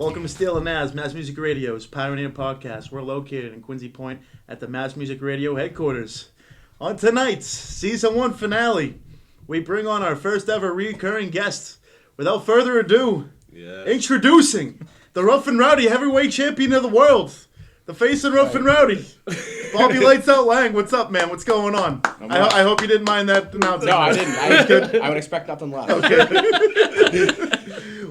Welcome to Steele and Nazz, Mass Music Radio's Pioneer Podcast. We're located in Quincy Point at the Mass Music Radio headquarters. On tonight's Season 1 finale, we bring on our first ever reoccurring guest. Without further ado, introducing the Rough N Rowdy Heavyweight Champion of the world, the face of Rough N Rowdy, Bobby Lights Out Laing. What's up, man? What's going on? I hope you didn't mind that announcement. No, I didn't. I would expect nothing less. Okay.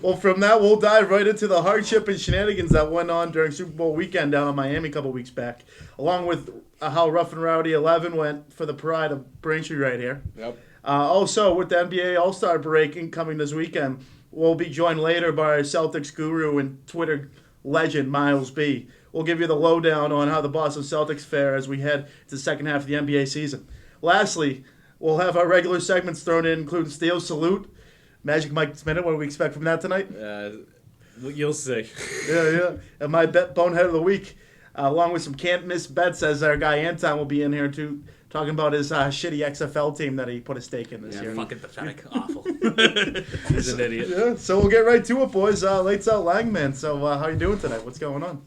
Well, from that, we'll dive right into the hardship and shenanigans that went on during Super Bowl weekend down in Miami a couple weeks back, along with how Rough N Rowdy 11 went for the pride of Braintree right here. Yep. Also, with the NBA All-Star break incoming this weekend, we'll be joined later by our Celtics guru and Twitter legend, Myles B. We'll give you the lowdown on how the Boston Celtics fare as we head to the second half of the NBA season. Lastly, we'll have our regular segments thrown in, including Steele Salute, Magic Mike's Minute. What do we expect from that tonight? You'll see. Yeah. And my Bonehead of the Week, along with some can't miss bets, as our guy Anton will be in here too, talking about his shitty XFL team that he put a stake in this year. Fucking pathetic. Awful. He's an idiot. Yeah, so we'll get right to it, boys. Lights Out Laing, man. So how you doing tonight? What's going on?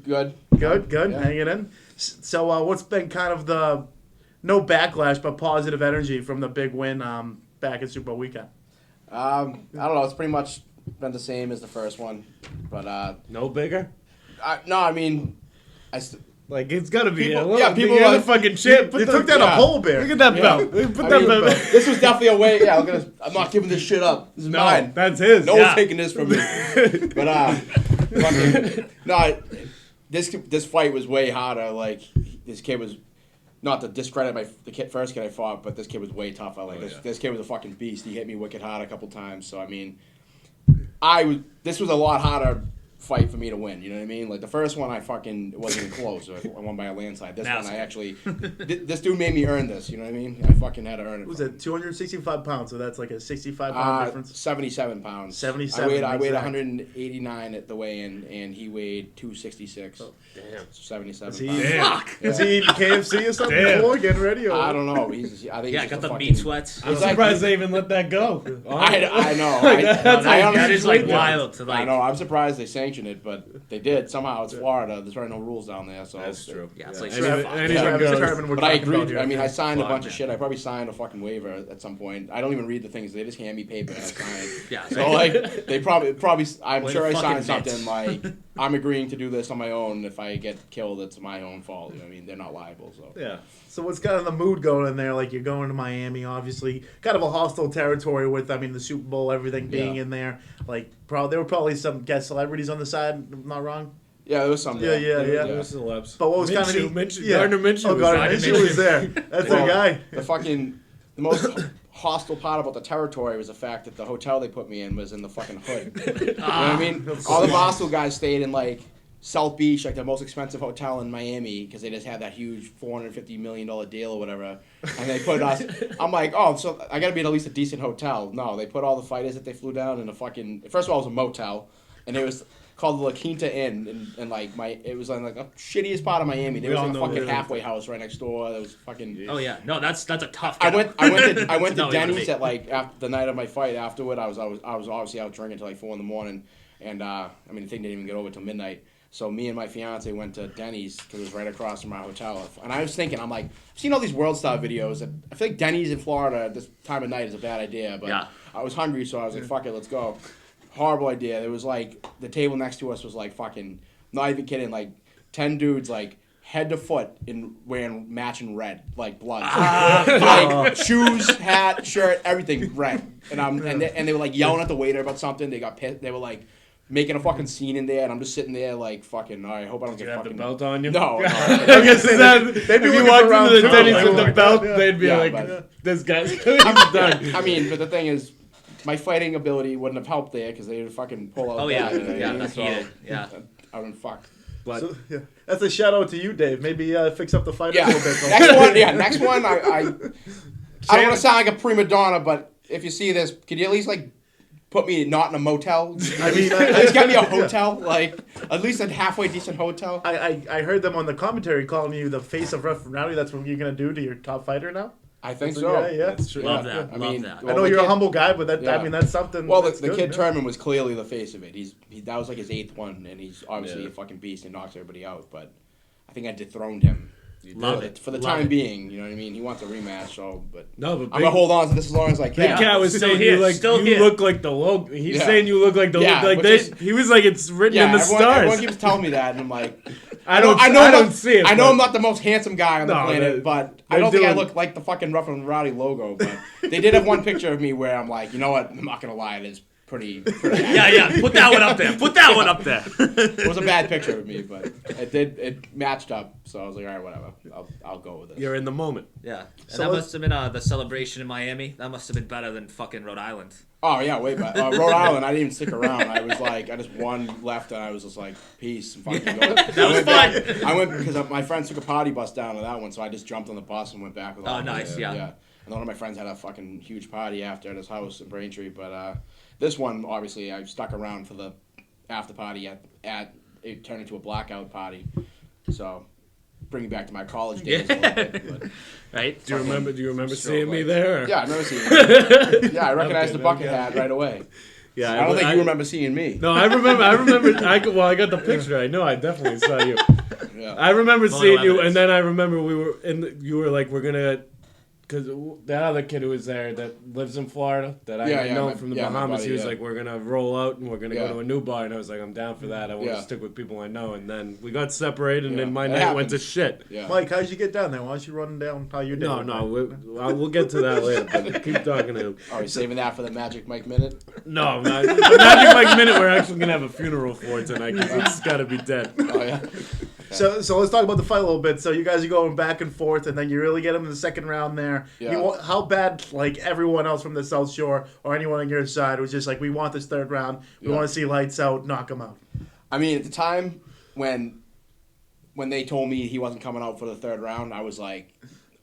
Good. Good. Yeah. Hanging in. So what's been kind of the, no backlash, but positive energy from the big win back at Super Bowl weekend? I don't know. It's pretty much been the same as the first one, but No bigger? Like, it's got to be People- a little yeah, people you're are- the fucking champ. They took down a pole bear. Look at that belt. Put that belt. this was definitely a way. Yeah, I'm not giving this shit up. This is mine. That's his. No one's taking this from me. But this fight was way harder. Like, this kid was, not to discredit first kid I fought, but this kid was way tougher. Like, this kid was a fucking beast. He hit me wicked hard a couple times. So I mean, this was a lot harder fight for me to win. You know what I mean? Like, the first one, it wasn't even close. I won by a landslide. This one, I actually, this dude made me earn this. You know what I mean? I fucking had to earn it. What was it 265 pounds? So that's like a 65-pound difference. 77 pounds. 77. I weighed 189 at the weigh-in, and he weighed 266. Oh, damn. 77 Is he, pounds. Is he eating KFC or something before getting ready? Or? I don't know. I think Yeah, got the meat sweats. I'm surprised they even let that go. I know. That is like wild to like. I know. I'm surprised they sanctioned it, but they did. Somehow it's Florida. There's probably no rules down there. So That's true. Yeah, it's like But I agreed. I mean, I signed a Fuck, bunch man. of shit. I probably signed a fucking waiver at some point. I don't even read the things. They just hand me paper and I sign. Yeah. So like, they probably. I'm Way sure I to signed fucking something like, I'm agreeing to do this on my own. If I get killed, it's my own fault. You know what I mean? They're not liable. So Yeah. So what's kind of the mood going in there? Like, you're going to Miami, obviously, kind of a hostile territory with, the Super Bowl, everything being in there. Like, there were probably some guest celebrities on the side. Am I not wrong? yeah, there was some. Yeah. There was celebs. But what was kind of Gardner Minshew. Oh, Gardner Minshew was there. That's our guy. The most hostile part about the territory was the fact that the hotel they put me in was in the fucking hood. You know what I mean? All the Boston guys stayed in like South Beach, like the most expensive hotel in Miami, because they just had that huge $450 million deal or whatever. And they put us. I'm like, oh, so I got to be at least a decent hotel. No, they put all the fighters that they flew down in a fucking. First of all, it was a motel, and it was called the La Quinta Inn, and like it was in like the shittiest part of Miami. There was like a fucking halfway house right next door. That was fucking. Oh yeah, no, that's a tough. I went to No, Denny's at like after the night of my fight. Afterward, I was obviously out drinking till like 4 a.m, and the thing didn't even get over till midnight. So me and my fiance went to Denny's because it was right across from our hotel. And I was thinking, I'm like, I've seen all these World Star videos, and I feel like Denny's in Florida at this time of night is a bad idea. But I was hungry, so I was like, fuck it, let's go. Horrible idea. There was like, the table next to us was like fucking, not even kidding, like 10 dudes like head to foot in wearing matching red, like blood. Like shoes, hat, shirt, everything red. And they were like yelling at the waiter about something. They got pissed. They were like making a fucking scene in there, and I'm just sitting there like fucking. I hope I don't Did get you have fucking. The belt on you? No. I guess if you walked into the Denny's with the belt, they'd be "This guy's done." I mean, but the thing is, my fighting ability wouldn't have helped there because they would fucking pull out. Oh yeah, there, that's heated. Yeah. I would fuck. But So, that's a shout out to you, Dave. Maybe fix up the fight Yeah. a little bit. Next one. I don't want to sound like a prima donna, but if you see this, could you at least like put me not in a motel? I mean, just get me a hotel, like at least a halfway decent hotel. I heard them on the commentary calling you the face of Rough N Rowdy. That's what you're gonna do to your top fighter now. I think That's so. yeah. That's true. Love Yeah. that. I love mean, that. I know you're a humble guy, but Yeah. that's something. Well, that's the good, kid yeah. Turman was clearly the face of it. That was like his 8th one, and he's obviously Yeah. a fucking beast and knocks everybody out. But I think I dethroned him. Love it. For the Love time it. being, you know what I mean? He wants a rematch, so, but No, but I'm going to hold on to this as long as I Big can. Cat was Still saying here, you like still you here. look like the logo. He's Yeah. saying you look like the Yeah, like which they, is- he was like it's written Yeah, in the everyone stars. keeps telling me that, and I'm like, I don't see it. I know but- I'm not the most handsome guy on the No, planet, but I they're don't think I doing- look like the fucking Rough N Rowdy logo. But they did have one picture of me where I'm like, you know what? I'm not gonna lie, it is pretty Yeah. Put that one up there. Put that one up there. It was a bad picture of me, but it matched up. So I was like, all right, whatever. I'll go with it. You're in the moment. Yeah. And So that let's- must have been the celebration in Miami. That must have been better than fucking Rhode Island. Oh yeah, way back. Rhode Island, I didn't even stick around. I was like, I just won left, and I was just like, peace. And fucking go. That was fun. I went because my friends took a party bus down to that one, so I just jumped on the bus and went back with all Oh, of them. nice, yeah. And one of my friends had a fucking huge party after at his house in Braintree, but this one, obviously, I stuck around for the after party at it turned into a blackout party. So, bring me back to my college days a little bit. But, Right? Do you remember Stroke seeing me light. there? or- yeah, I remember seeing you. Yeah, I recognized the bucket okay. hat right away. Yeah. I don't think you remember seeing me. No, I remember. I got the picture. I know. I definitely saw you. Yeah. I remember Photo seeing you, evidence. and then I remember we were in. You were like, we're gonna, because that other kid who was there that lives in Florida that I had known from the my Bahamas, buddy, he was yeah. like, we're gonna roll out and we're gonna Yeah. go to a new bar, and I was like, I'm down for that. I want Yeah. to stick with people I know, and then we got separated, and Yeah. then my It night went to happens. shit. Yeah. Mike, how'd you get down there? Why don't you run down how you're doing? No, we'll get to that later. But keep talking to him. Are we saving that for the Magic Mike Minute? No, not, the Magic Mike Minute. We're actually gonna have a funeral for it tonight because it's gotta be dead. Oh, yeah. So let's talk about the fight a little bit. So you guys are going back and forth, and then you really get him in the second round there. Yeah. How bad, like everyone else from the South Shore or anyone on your side was just like, we want this third round. We Yeah. want to see lights out, knock him out. I mean, at the time when they told me he wasn't coming out for the third round, I was like,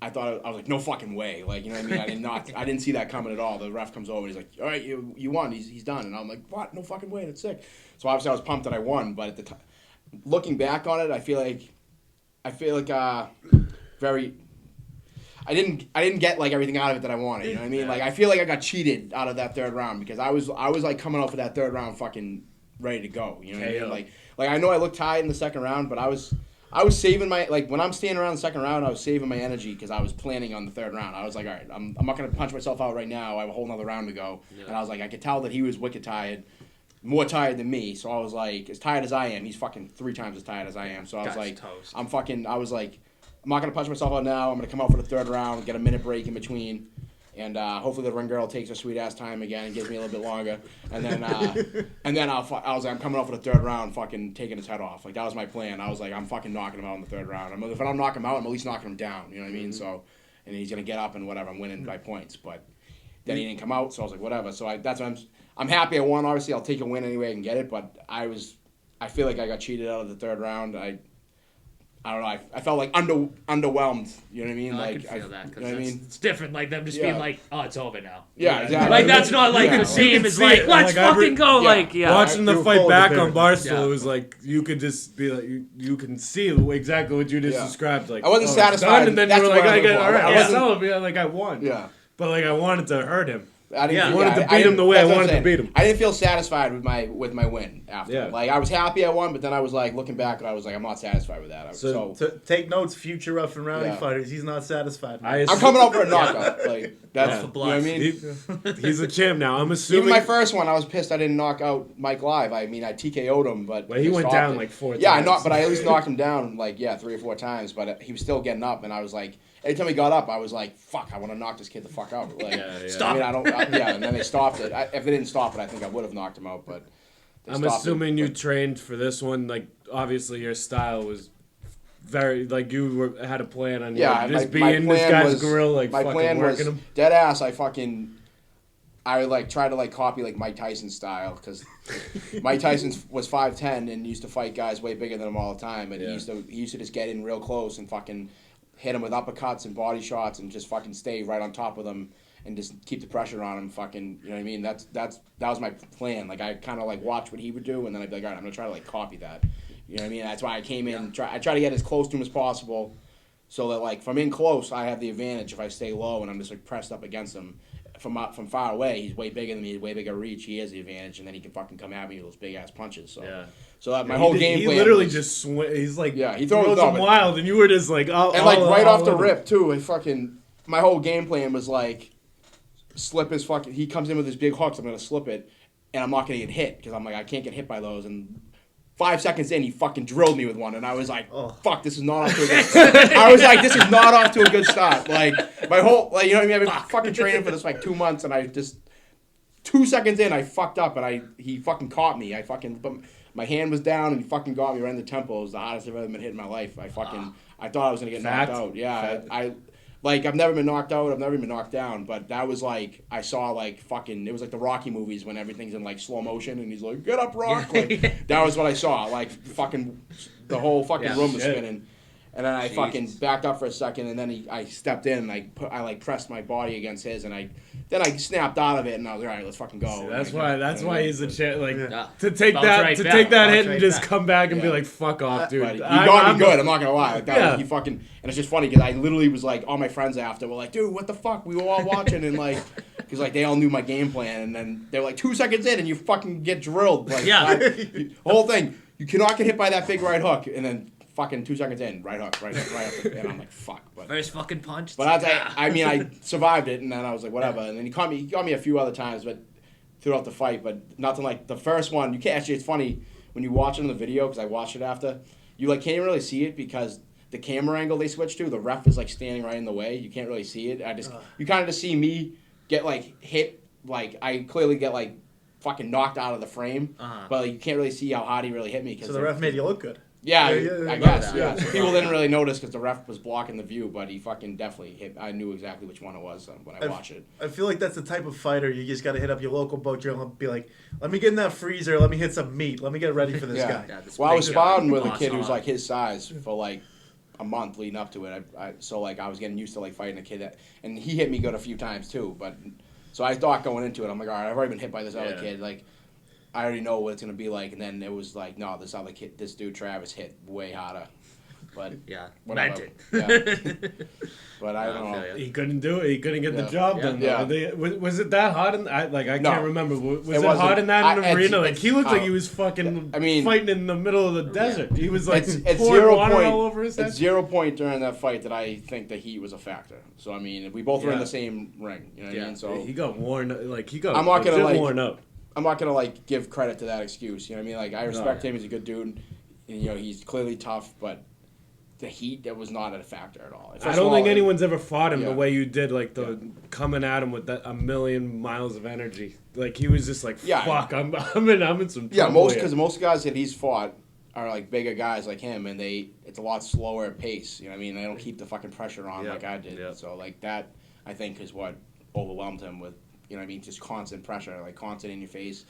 I was like, no fucking way. Like, you know what I mean? I didn't see that coming at all. The ref comes over and he's like, all right, you won. He's done. And I'm like, what? No fucking way. That's sick. So obviously I was pumped that I won, but at the time, looking back on it, I feel like very. I didn't get like everything out of it that I wanted. You know what I mean? Like I feel like I got cheated out of that third round because I was like coming out for that third round fucking ready to go. You know what I mean? Like I know I looked tired in the second round, but I was saving my when I'm standing around the second round, I was saving my energy because I was planning on the third round. I was like, all right, I'm not gonna punch myself out right now. I have a whole nother round to go, and I was like, I could tell that he was wicked tired. More tired than me, so I was like, as tired as I am, he's fucking 3 times as tired as I am. So I was Guy's like, toast. I was like, I'm not gonna punch myself out now. I'm gonna come out for the third round, get a minute break in between, and hopefully the ring girl takes her sweet ass time again and gives me a little bit longer. And then I was like, I'm coming out for the third round, fucking taking his head off. Like that was my plan. I was like, I'm fucking knocking him out in the third round. If I don't knock him out, I'm at least knocking him down. You know what I mean? So, and he's gonna get up and whatever. I'm winning by points, but then he didn't come out, so I was like, whatever. So that's what I'm happy I won. Obviously, I'll take a win anyway I can get it. But I feel like I got cheated out of the third round. I don't know. I felt like underwhelmed. You know what I mean? No, like I can feel that you because know what I mean? it's different. Like them just Yeah. being like, "Oh, it's over now." Yeah, exactly. Like that's not like Yeah. the team is see like, it, "Let's like, fucking go!" yeah. Like, yeah, Watching the you fight followed back the on parents. Barstool, Yeah. it was like you could just be like you can see exactly what you just Yeah. described. Like I wasn't it's satisfied. done, and then That's you were what like, I I was get for. all right. I I wasn't- was celebrating like I won. Yeah. But like I wanted to hurt him. I didn't. Yeah. Yeah, wanted to I beat him didn't- the way I that's what I'm wanted to saying. beat him. I didn't feel satisfied with my win after. Yeah. Like I was happy I won, but then I was like looking back, I was like, I'm not satisfied with that. So- Take notes, future Rough and Rowdy Yeah. fighters. He's not satisfied. I I'm coming out for a knockout. Like that's Yeah. you know what I mean. He's a champ now. I'm assuming. Even my first one, I was pissed I didn't knock out Mike live. I mean, I TKO'd him, but Well, he I went stopped down it. like 4 Yeah, times. but I at least knocked him down like 3 or 4 times. But he was still getting up, and I was like, every time he got up, I was like, fuck, I want to knock this kid the fuck out. Like, Yeah. Stop. I mean, I don't. And then they stopped it. If they didn't stop it, I think I would have knocked him out. But they I'm stopped assuming it, you but- trained for this one. Like obviously your style was very like you had a plan on Yeah, just my be in this plan guy's was- grill like my fucking plan working was him. dead ass. I like tried to like copy like Mike Tyson's style because Mike Tyson was 5'10" and used to fight guys way bigger than him all the time, and Yeah. he used to just get in real close and fucking hit him with uppercuts and body shots and just fucking stay right on top of them and just keep the pressure on him. Fucking, you know what I mean? That was my plan. Like I kind of like watch what he would do, and then I'd be like, all right, I'm gonna try to like copy that. You know what I mean? That's why I came in. I try to get as close to him as possible. so that like from in close, I have the advantage if I stay low and I'm just like pressed up against him. From far away, he's way bigger than me, way bigger reach. He has the advantage, and then he can fucking come at me with those big ass punches. So, so that my whole game plan. He literally just he's like, he throws them wild, and you were just like, and like right off the rip too. My whole game plan was like, slip his fucking. He comes in with his big hooks. I'm gonna slip it, and I'm not gonna get hit because I'm like, I can't get hit by those. And 5 seconds in, he fucking drilled me with one, and I was like, fuck, this is not off to a good start. I was like, this is not off to a good start. Like, my whole, like, you know what I mean? I've been fucking training for this like 2 months, and I just, 2 seconds in, I fucked up, and he fucking caught me. My hand was down, and he fucking got me right in the temple. It was the hardest I've ever been hit in my life. I thought I was going to get knocked out. Yeah, like, I've never been knocked out. I've never been knocked down. But that was like, I saw like fucking, it was like the Rocky movies when everything's in like slow motion and he's like, get up, Rock. Like, that was what I saw. Like, fucking, the whole fucking room was spinning. And then I fucking backed up for a second, and then I stepped in, and I like pressed my body against his, and then I snapped out of it, and I was like, all right, let's fucking go. See, that's why he's a champ. Like to take that hit and just come back and be like, fuck off, dude. He got me good. I'm not gonna lie. Like that, he fucking, and it's just funny because I literally was like, all my friends after were like, dude, what the fuck? We were all watching, and like, because like they all knew my game plan, and then they were like 2 seconds in, and you fucking get drilled. Like, the whole thing. You cannot get hit by that big right hook, and then. Fucking 2 seconds in, right hook, and I'm like, fuck. But first fucking punch. But I survived it, and then I was like, whatever. And then he got me a few other times, but throughout the fight, but nothing like the first one. You can't actually. It's funny when you watch it on the video because I watched it after. You like can't even really see it because the camera angle they switched to, the ref is like standing right in the way. You can't really see it. You kind of just see me get like hit. Like I clearly get like fucking knocked out of the frame, but like, you can't really see how hard he really hit me. So the ref made you look good. Yeah, I guess. Yeah. People didn't really notice because the ref was blocking the view, but he fucking definitely hit. I knew exactly which one it was when I watched it. I feel like that's the type of fighter you just got to hit up your local butcher and be like, let me get in that freezer, let me hit some meat, let me get ready for this guy. Yeah, well, I was sparring with a kid who's like his size for like a month leading up to it. So like I was getting used to like fighting a kid and he hit me good a few times too. But so I thought going into it, I'm like, all right, I've already been hit by this other kid. Like, I already know what it's gonna be like, and then it was like, no, this other kid, this dude Travis hit way harder, but whatever. But I don't know. He couldn't do it. He couldn't get the job done. Yeah. Was it that hot? I can't remember. Was it hot in that arena? Like he looked like he was fucking fighting in the middle of the desert. He was like pouring water all over his head. At 0 point during that fight that I think the heat was a factor. So I mean, we both were in the same ring. You know what I mean? So he got worn. I'm not gonna worn up. I'm not gonna like give credit to that excuse. You know what I mean? Like I respect him; he's a good dude. And, you know, he's clearly tough, but the heat that was not a factor at all. I don't think anyone's ever fought him the way you did. Like coming at him with that 1,000,000 miles of energy. Like he was just like, fuck, I'm in some trouble. Yeah, because most guys that he's fought are like bigger guys like him, and it's a lot slower pace. You know what I mean? They don't keep the fucking pressure on like I did. Yeah. So like that, I think, is what overwhelmed him with. You know what I mean? Just constant pressure, like constant in your face.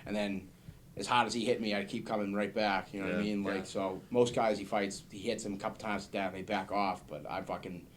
And then as hard as he hit me, I'd keep coming right back. You know what I mean? Like, so most guys he fights, he hits them a couple times to death, they back off. But I fucking,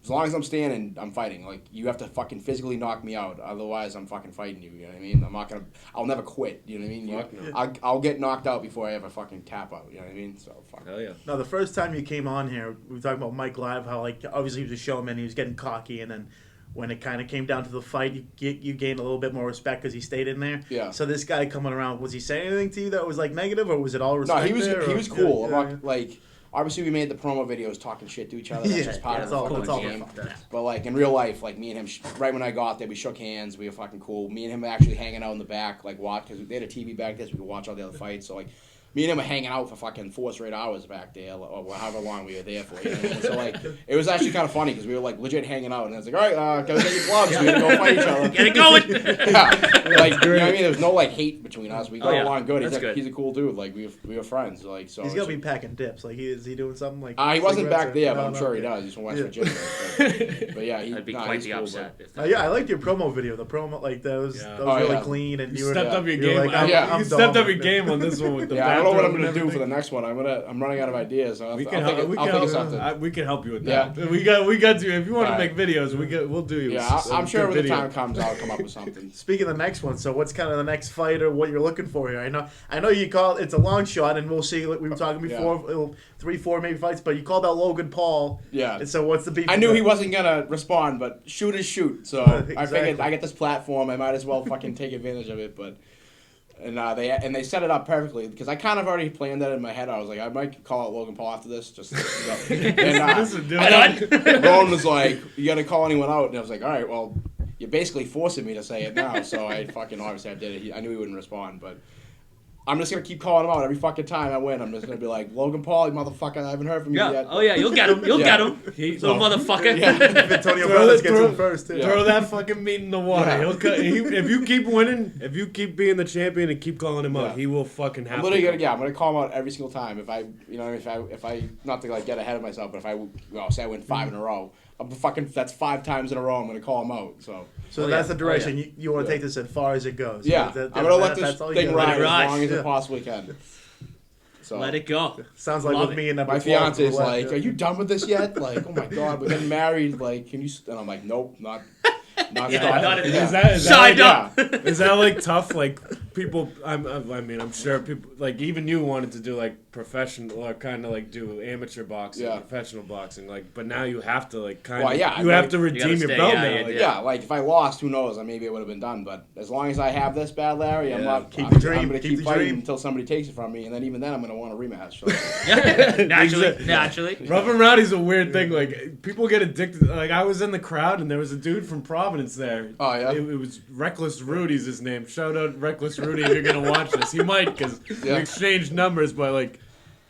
as long as I'm standing, I'm fighting. Like, you have to fucking physically knock me out. Otherwise, I'm fucking fighting you. You know what I mean? I'll never quit. You know what I mean? I'll get knocked out before I ever fucking tap out. You know what I mean? So, fuck. Hell yeah. Now, the first time you came on here, we were talking about Mike Live, how, like, obviously he was a showman, he was getting cocky, and then when it kind of came down to the fight, you gained a little bit more respect because he stayed in there. Yeah. So this guy coming around, was he saying anything to you that was like negative, or was it all respect? No, he was cool. Like, obviously we made the promo videos talking shit to each other. That's just part of the fucking game. But like in real life, like me and him, right when I got there, we shook hands. We were fucking cool. Me and him were actually hanging out in the back, like watch, because they had a TV back there, so we could watch all the other fights. So like. Me and him were hanging out for fucking 4 straight hours back there, or however long we were there for. You know what I mean? So, like, it was actually kind of funny because we were, like, legit hanging out. And I was like, all right, go get your gloves. We're going to go fight each other. Get it going. Yeah. Like, you know what I mean? There was no, like, hate between us. We got along good. He's a cool dude. Like, we were friends. Like, so he's going to be packing dips. Like, is he doing something like he wasn't back there, but I'm sure he does. He's from West Virginia. But yeah, I'd be quite the upset. Yeah, I liked your promo video. The promo, like, that was really clean. And you stepped up your game. You stepped up your game on this one with the back. don't know what I'm gonna do for the next one. I'm running out of ideas. I'll think of something. We can help you with that. Yeah. We got to. If you want to make videos, we'll do you. Yeah, I'm sure when the time comes, I'll come up with something. Speaking of the next one, so what's kind of the next fight or what you're looking for here? I know you call it's a long shot, and we'll see. Like we were talking before, 3-4 maybe fights, but you called out Logan Paul. Yeah. And so what's the beef? I knew he wasn't gonna respond, but shoot is shoot. So exactly. I figured I get this platform, I might as well fucking take advantage of it. But they set it up perfectly because I kind of already planned that in my head. I was like, I might call out Logan Paul after this. Just and Rowan was like, you gotta call anyone out, and I was like, all right, well, you're basically forcing me to say it now. So I fucking obviously I did it. I knew he wouldn't respond, but. I'm just going to keep calling him out every fucking time I win. I'm just going to be like, Logan Paul, you motherfucker, I haven't heard from you yet. Oh, yeah, you'll get him. You'll get him. Little motherfucker. Yeah. Antonio Brothers gets him first, too. Throw that fucking meat in the water. Yeah. If you keep winning, if you keep being the champion and keep calling him out, he will fucking have I'm literally going to call him out every single time. If I not to like get ahead of myself, but if say I win 5 in a row, that's 5 times in a row I'm going to call him out, So that's the direction you want to take this as far as it goes. Yeah, I'm going to let this thing ride as long as it possibly can. So let it go. Sounds like with me and my fiance is like, "Are you done with this yet? Like, oh my god, we're getting married. Like, can you?" And I'm like, "Nope, not." Is that like tough? Like people, I mean, I'm sure people like even you wanted to do like professional or kind of like do amateur boxing, professional boxing. Like, but now you have to like kind of you have to redeem your belt now. Like if I lost, who knows? Maybe it would have been done. But as long as I have this bad Larry, I'm going to keep fighting until somebody takes it from me, and then even then I'm going to want a rematch. So. Naturally. Rough N Rowdy's a weird thing. Like people get addicted. Like I was in the crowd and there was a dude from Providence there. Oh yeah. It was Reckless Rudy's his name. Shout out Reckless Rudy if you're gonna watch this. He might because we exchanged numbers, but like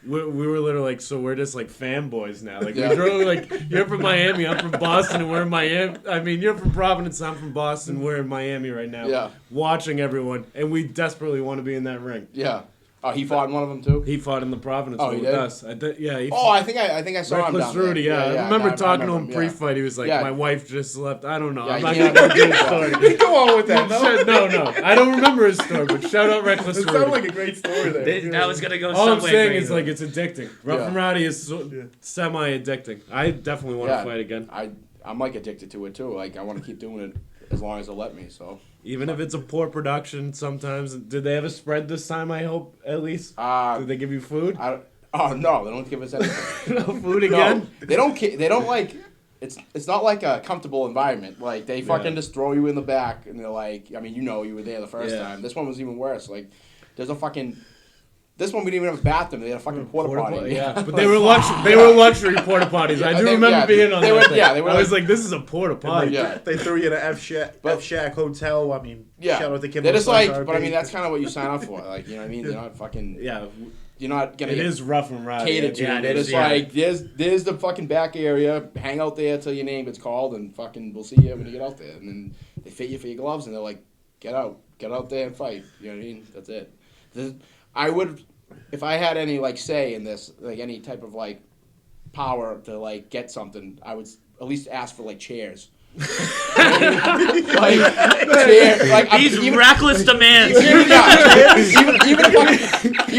we were literally like, so we're just like fanboys now. Like we drove like you're from Miami, I'm from Boston, and we're in Miami. I mean, you're from Providence, I'm from Boston. We're in Miami right now. Yeah. Watching everyone, and we desperately want to be in that ring. Yeah. Oh, he fought in one of them too. He fought in the Providence one with us. I think I saw him down Rudy, there. I remember talking to him pre-fight. He was like, "My wife just left." I don't know. Yeah, I'm not gonna do his story. Go on with that. No. I don't remember his story, but shout out Reckless Rudy. It sounded like a great story there. That was gonna go. All I'm saying is like it's addicting. Rough N Rowdy is semi-addicting. I definitely want to fight again. I'm like addicted to it too. Like I want to keep doing it as long as they'll let me. So. Even if it's a poor production, did they have a spread this time? I hope at least. Did they give you food? No, they don't give us anything. No food again? No, they don't like. It's not like a comfortable environment. Like they fucking just throw you in the back, and they're like, I mean, you were there the first time. This one was even worse. Like, there's a fucking. This one we didn't even have a bathroom. They had a fucking porta potty. Yeah, but they were luxury porta potties. I do remember being on that. I was like, this is a porta potty. They threw you in an F Shack hotel. I mean, shout out to Kim. They're just like, but I mean, that's kind of what you sign up for. Like, you know what I mean? They're not fucking. Yeah. You're not gonna. It is Rough and Rowdy. Catered to. They're just like, there's the fucking back area. Hang out there till your name gets called, and fucking we'll see you when you get out there. And then they fit you for your gloves, and they're like, get out there and fight. You know what I mean? That's it. I would. If I had any like say in this, like any type of like power to like get something, I would at least ask for like chairs. These reckless demands. Even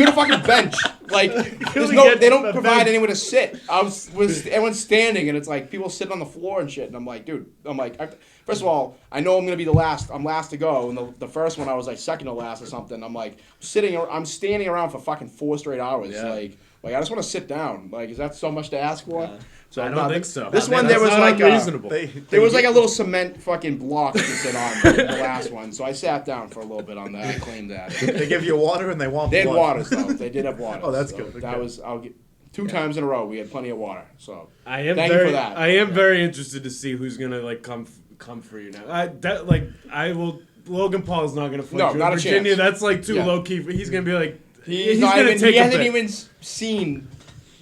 a fucking bench. Like they don't provide anywhere to sit. Everyone's standing and it's like people sitting on the floor and shit. And I'm like, dude. First of all, I know I'm gonna be the last. I'm last to go. And the first one I was like second to last or something. I'm like I'm standing around for fucking 4 straight hours. Yeah. Like I just want to sit down. Like is that so much to ask for? Yeah. So I don't think so. This one there was like there was like a little cement fucking block to sit on the last one. So I sat down for a little bit on that. I claimed that. They give you water and they want. They had water though. They did have water. Oh, that's good. That was I'll get 2 times in a row. We had plenty of water. So thank you for that. I am very interested to see who's gonna like come for you now. I will. Logan Paul's not gonna fight you. Not Virginia, a chance. that's like too low key. He's gonna be like he hasn't even seen.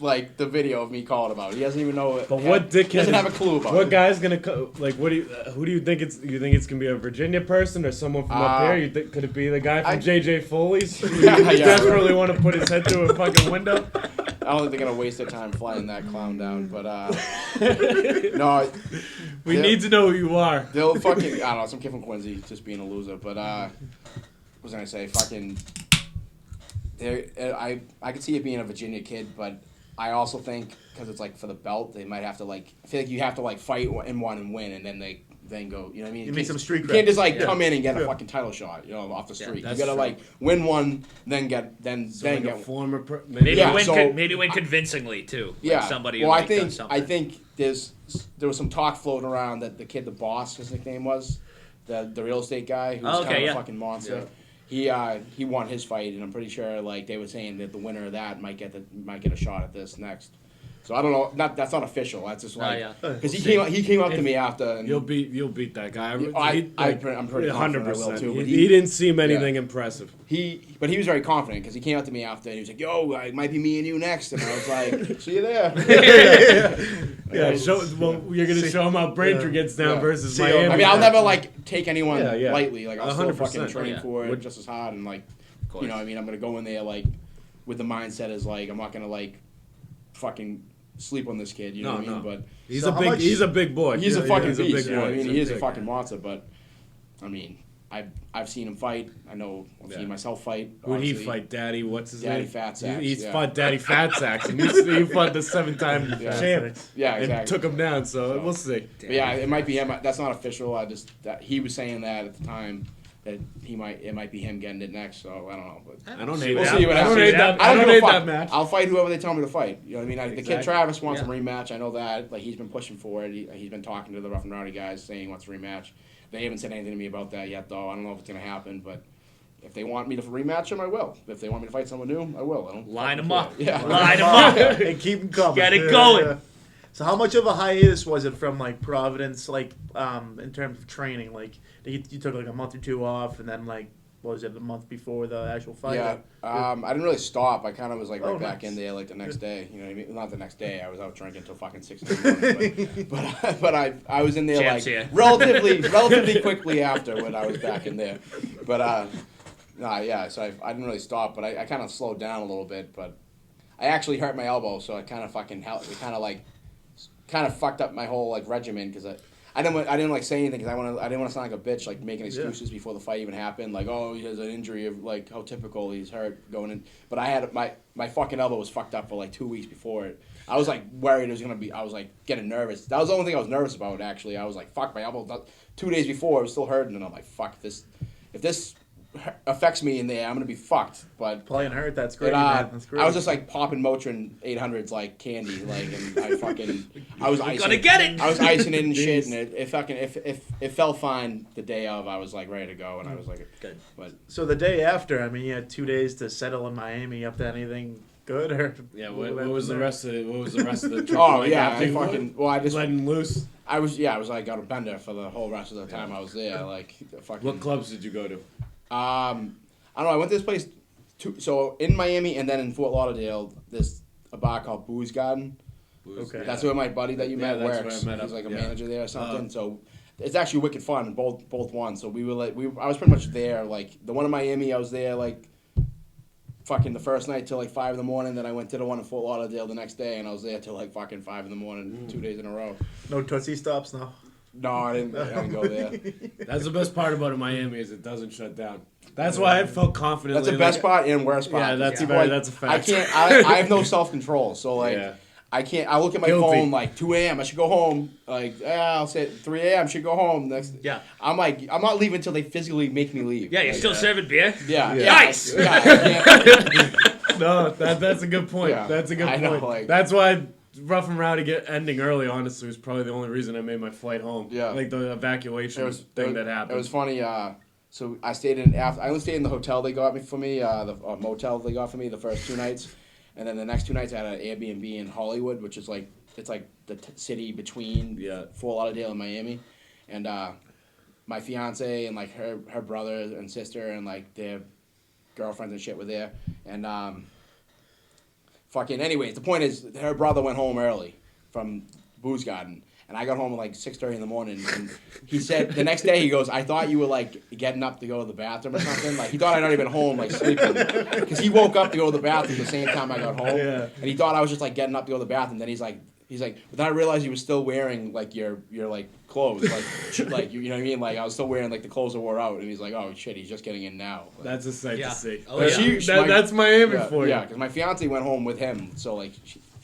Like the video of me calling about. He doesn't even know it. But what dickhead doesn't have a clue about what guy's gonna like? Who do you think it's? You think it's gonna be a Virginia person or someone from up here? You think could it be the guy from JJ Foley's? Who desperately want to put his head through a fucking window. I don't think they're gonna waste their time flying that clown down. But no, we need to know who you are. They'll fucking I don't know. Some kid from Quincy just being a loser. But what was I gonna say? Fucking. I could see it being a Virginia kid, but I also think because it's like for the belt, they might have to like. I feel like you have to like fight in one and win, and then go. You know what I mean? You need some street cred. You can't just like come in and get a fucking title shot, off the street. You gotta like win one, then get a former. Maybe win convincingly too. Yeah. Like somebody. Well, who, I think there was some talk floating around that the kid, the boss, his nickname was, the real estate guy who's kind of a fucking monster. Yeah. He won his fight, and I'm pretty sure like they were saying that the winner of that might get a shot at this next. So I don't know. That's not official. That's just like because he came up to me after. And you'll beat that guy. I'm pretty confident I will too. But he didn't seem anything impressive. But he was very confident because he came up to me after and he was like, "Yo, it might be me and you next." And I was like, "See you there." You're gonna show him how Braintree gets down versus Miami. I mean, I'll never like take anyone lightly. Like I'll still 100%. fucking train for it just as hard and like, what I mean, I'm gonna go in there like with the mindset as like I'm not gonna like fucking sleep on this kid, you know what I mean? But he's a big boy. He's a fucking beast. Big you know what I mean? He is a big fucking monster. But I mean, I've seen him fight. I know I've seen myself fight. Who'd he fight? Daddy? What's his Daddy name? Fat Sacks. He's fought Daddy Fat Sacks, and he fought the 7-time champ. Yeah, exactly. And took him down. So we'll see. But yeah, it might be him. That's not official. That he was saying that at the time. That it might be him getting it next, so I don't know. But I don't hate we'll that. see what I don't happens. hate that. I don't hate fuck. that match. I'll fight whoever they tell me to fight. You know what I mean? The kid Travis wants a rematch. I know that. Like he's been pushing for it. He's been talking to the Rough N Rowdy guys saying he wants a rematch. They haven't said anything to me about that yet, though. I don't know if it's gonna happen, but if they want me to rematch him, I will. If they want me to fight someone new, I will. I don't line them care. up. Yeah, line them up. And keep them coming. Get it going. Yeah. So how much of a hiatus was it from like Providence, like in terms of training? Like you took like a month or two off, and then like what was it, the month before the actual fight? Yeah, I didn't really stop. I kind of was like back in there like the next day. You know what I mean? Not the next day. I was out drinking until fucking 6 in the morning. But I was in there relatively quickly after when I was back in there. But so I didn't really stop. But I kind of slowed down a little bit. But I actually hurt my elbow, so it kind of fucking helped. It kind of fucked up my whole like regimen because I didn't like say anything because I didn't want to sound like a bitch like making excuses before the fight even happened, like, oh, he has an injury of like how typical he's hurt going in. But I had my fucking elbow was fucked up for like 2 weeks before it. I was like worried it was gonna be. I was like getting nervous. That was the only thing I was nervous about actually. I was like, fuck, my elbow. 2 days before it was still hurting, and I'm like, fuck this. If this affects me in there, I'm gonna be fucked. But playing hurt, that's great. Man. That's great. I was just like popping Motrin 800s like candy, like, and I was icing. Gonna get it. I was icing it and shit, and it felt fine the day of. I was like ready to go, and I was like good. But so the day after, I mean, you had 2 days to settle in Miami. Up to anything good or what was the rest of the trip? Oh yeah, I just letting loose. I was like got a bender for the whole rest of the time I was there. Like fucking. What clubs did you go to? I don't know. I went to this place, so in Miami and then in Fort Lauderdale, there's a bar called Booze Garden. Okay. That's where my buddy that you met works. That's where I met He's like a up. manager there or something. So it's actually wicked fun. Both won. So I was pretty much there. Like the one in Miami, I was there like fucking the first night till like 5 in the morning. Then I went to the one in Fort Lauderdale the next day, and I was there till like fucking 5 in the morning, 2 days in a row. No Tootsie Stops, no. No, I didn't go there. That's the best part about Miami is it doesn't shut down. That's why I felt confident. That's the best part and worst part. Yeah, that's a fact. I can't. I have no self control, so like I can't. I look at my phone like 2 a.m. I should go home. Like I'll say 3 a.m. Should go home. Next. Yeah. I'm like I'm not leaving until they physically make me leave. Yeah, you're still serving beer. Yeah. Nice. No, that's a good point. Yeah. That's a good point. Know, like, that's why Rough N Rowdy ending early, honestly, was probably the only reason I made my flight home. Yeah. Like the evacuation that happened. It was funny. So I stayed in I only stayed in the hotel they got me for me, the motel they got for me the first 2 nights, and then the next 2 nights I had an Airbnb in Hollywood, which is like it's like the city between Fort Lauderdale and Miami, and my fiance and like her brother and sister and like their girlfriends and shit were there, and fucking anyways, the point is her brother went home early from Booze Garden. And I got home at like 6:30 in the morning, and he said the next day he goes, "I thought you were like getting up to go to the bathroom or something." Like he thought I'd already been home like sleeping, because he woke up to go to the bathroom the same time I got home, and he thought I was just like getting up to go to the bathroom. Then he's like, He's like, but then I realized you were still wearing like your like clothes, like you know what I mean? Like I was still wearing like the clothes that wore out, and he's like, oh shit, he's just getting in now. Like, That's a sight to see. Oh, yeah. That's Miami for you. Yeah, because my fiance went home with him, so like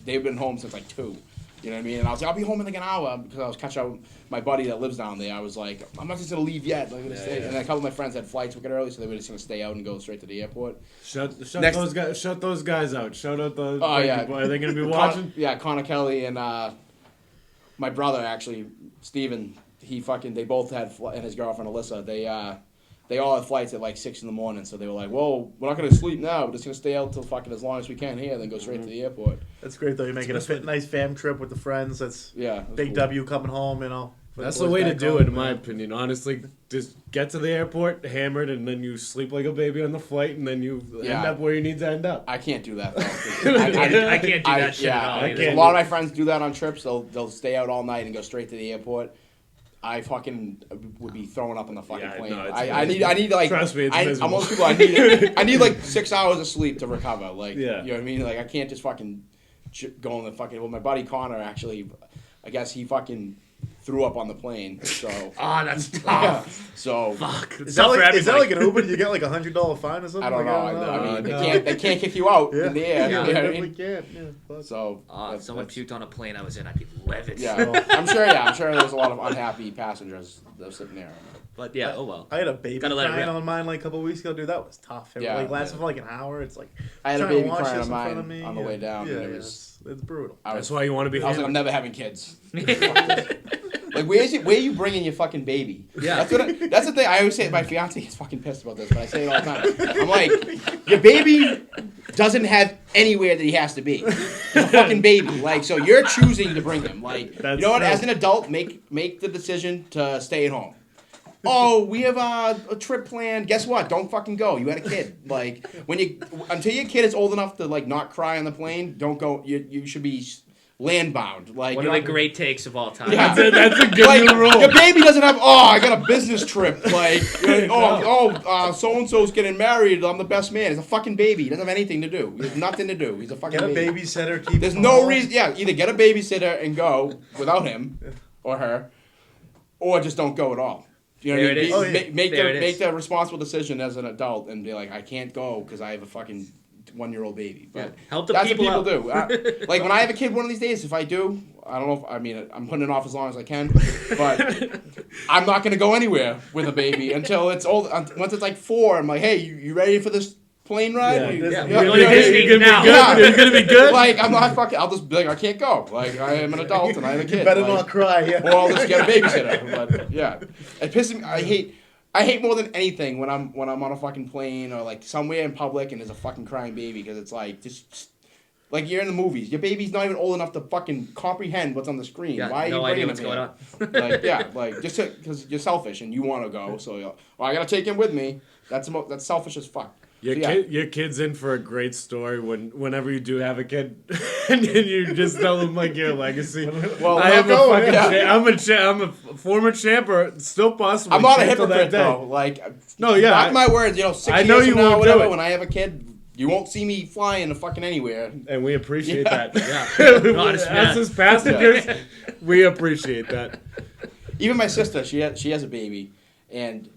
they've been home since like 2. You know what I mean? And I was like, I'll be home in like an hour because I was catching up with my buddy that lives down there. I was like, I'm not just gonna leave yet. I'm gonna stay. And then a couple of my friends had flights wicked early, so they were just gonna stay out and go straight to the airport. Shut those guys out. Shout out the. Oh yeah. People. Are they gonna be watching? Connor Kelly and my brother actually, Steven, they both had and his girlfriend Alyssa. They all had flights at like 6 in the morning, so they were like, "Whoa, we're not gonna sleep now. We're just gonna stay out till fucking as long as we can here, then go straight to the airport." That's great though. You're making a nice fam trip with the friends. That's big cool. W coming home. You know. That's the way to do it, in my opinion. Honestly, just get to the airport hammered, and then you sleep like a baby on the flight, and then you end up where you need to end up. I can't do that. Though, I can't do that shit at all. A lot of my friends do that on trips. They'll stay out all night and go straight to the airport. I fucking would be throwing up on the fucking plane. No, I need like trust me, it's I'm miserable. most people. I need like 6 hours of sleep to recover. Like you know what I mean. Like I can't just fucking go on the fucking. Well, my buddy Connor actually, I guess he fucking threw up on the plane. So that's tough. So fuck. Is that like an Uber? You get like $100 fine or something? I don't know. I mean, they can't kick you out in the air. Yeah, you know they what I mean? can't. Yeah, so if someone puked on a plane I was in, I'd be livid. Yeah, I'm sure there's a lot of unhappy passengers that were sitting there. But yeah, oh well. I had a baby crying on mine like a couple weeks ago, dude. That was tough. It lasted for like an hour. It's like I had a baby crying on mine on the way down. Yeah, and it's brutal. That's why you want to be. I was like, I'm never having kids. Like, where are you bringing your fucking baby? Yeah. That's the thing. I always say, my fiance is fucking pissed about this, but I say it all the time. I'm like, your baby doesn't have anywhere that he has to be. He's a fucking baby. Like, so you're choosing to bring him. Like, you know what? As an adult, make the decision to stay at home. Oh, we have a trip planned. Guess what? Don't fucking go. You had a kid. Like, until your kid is old enough to like not cry on the plane, don't go. You should be land-bound. Like one of the great takes of all time. Yeah. That's a good new rule. Your baby doesn't have. Oh, I got a business trip. Like, so and so's getting married. I'm the best man. He's a fucking baby. He doesn't have anything to do. He has nothing to do. He's a fucking baby. Get a babysitter. There's no reason. Yeah, either get a babysitter and go without him or her, or just don't go at all. You know what I mean? Make the responsible decision as an adult and be like, I can't go because I have a fucking 1-year-old baby. But help the that's people what people do. Like when I have a kid one of these days, if I do, I don't know. I'm putting it off as long as I can, but I'm not gonna go anywhere with a baby until it's old. Once it's like 4, I'm like, hey, you ready for this plane ride? You're gonna be good. Like I'm not fucking. I'll just be like, I can't go. Like I am an adult and I have a kid. You better not cry. Yeah. Or I'll just get a babysitter. But yeah, it pisses me. I hate more than anything when I'm on a fucking plane or like somewhere in public and there's a fucking crying baby because it's like just like you're in the movies. Your baby's not even old enough to fucking comprehend what's on the screen. Yeah, why are no you idea bringing what's him going on? Like just because you're selfish and you want to go, so I gotta take him with me. That's selfish as fuck. Your kid's in for a great story whenever you do have a kid, and you just tell them like your legacy. Well, I'm a former champer, still possible. I'm not a hypocrite though. Like, mark my words. 6 years from now, whatever. When I have a kid, you won't see me flying to fucking anywhere. And we appreciate that. Yeah. As his passengers, we appreciate that. Even my sister, she has a baby, and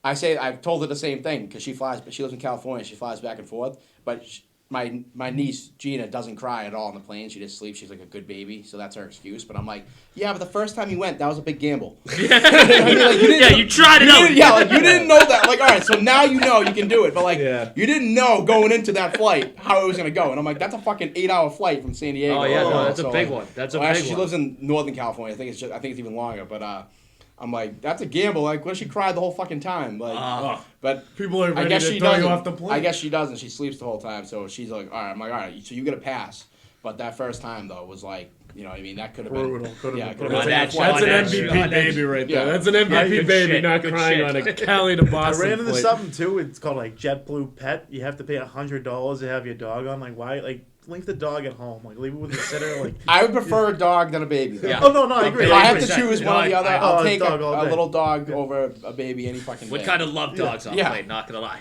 I've told her the same thing because she lives in California. She flies back and forth, but my niece Gina doesn't cry at all on the plane. She just sleeps. She's like a good baby, so that's her excuse. But I'm like, yeah, but the first time you went, that was a big gamble. You tried it out. You didn't know that. Like, all right, so now you know you can do it. But like, you didn't know going into that flight how it was gonna go. And I'm like, that's a fucking 8-hour flight from San Diego. Oh yeah, no, that's a big one. That's a big one. She lives in Northern California. I think it's even longer. But I'm like, that's a gamble. Like, what if she cried the whole fucking time? Like, but people are ready to throw you off the plane. I guess she doesn't. She sleeps the whole time, so she's like, all right. I'm like, all right. So you get a pass. But that first time though was like, you know what I mean? That could have been brutal. That's an MVP baby right there. That's an MVP baby not crying on a Cali to Boston. I ran into something too. It's called like JetBlue Pet. You have to pay $100 to have your dog on. Like why? Like. Leave the dog at home. Like leave it with the sitter. Like I would prefer a dog than a baby. Yeah. Oh no, I agree. If I have to choose one or the other, I'll take a little dog over a baby any fucking day. What kind of love dogs on the plane? Not gonna lie.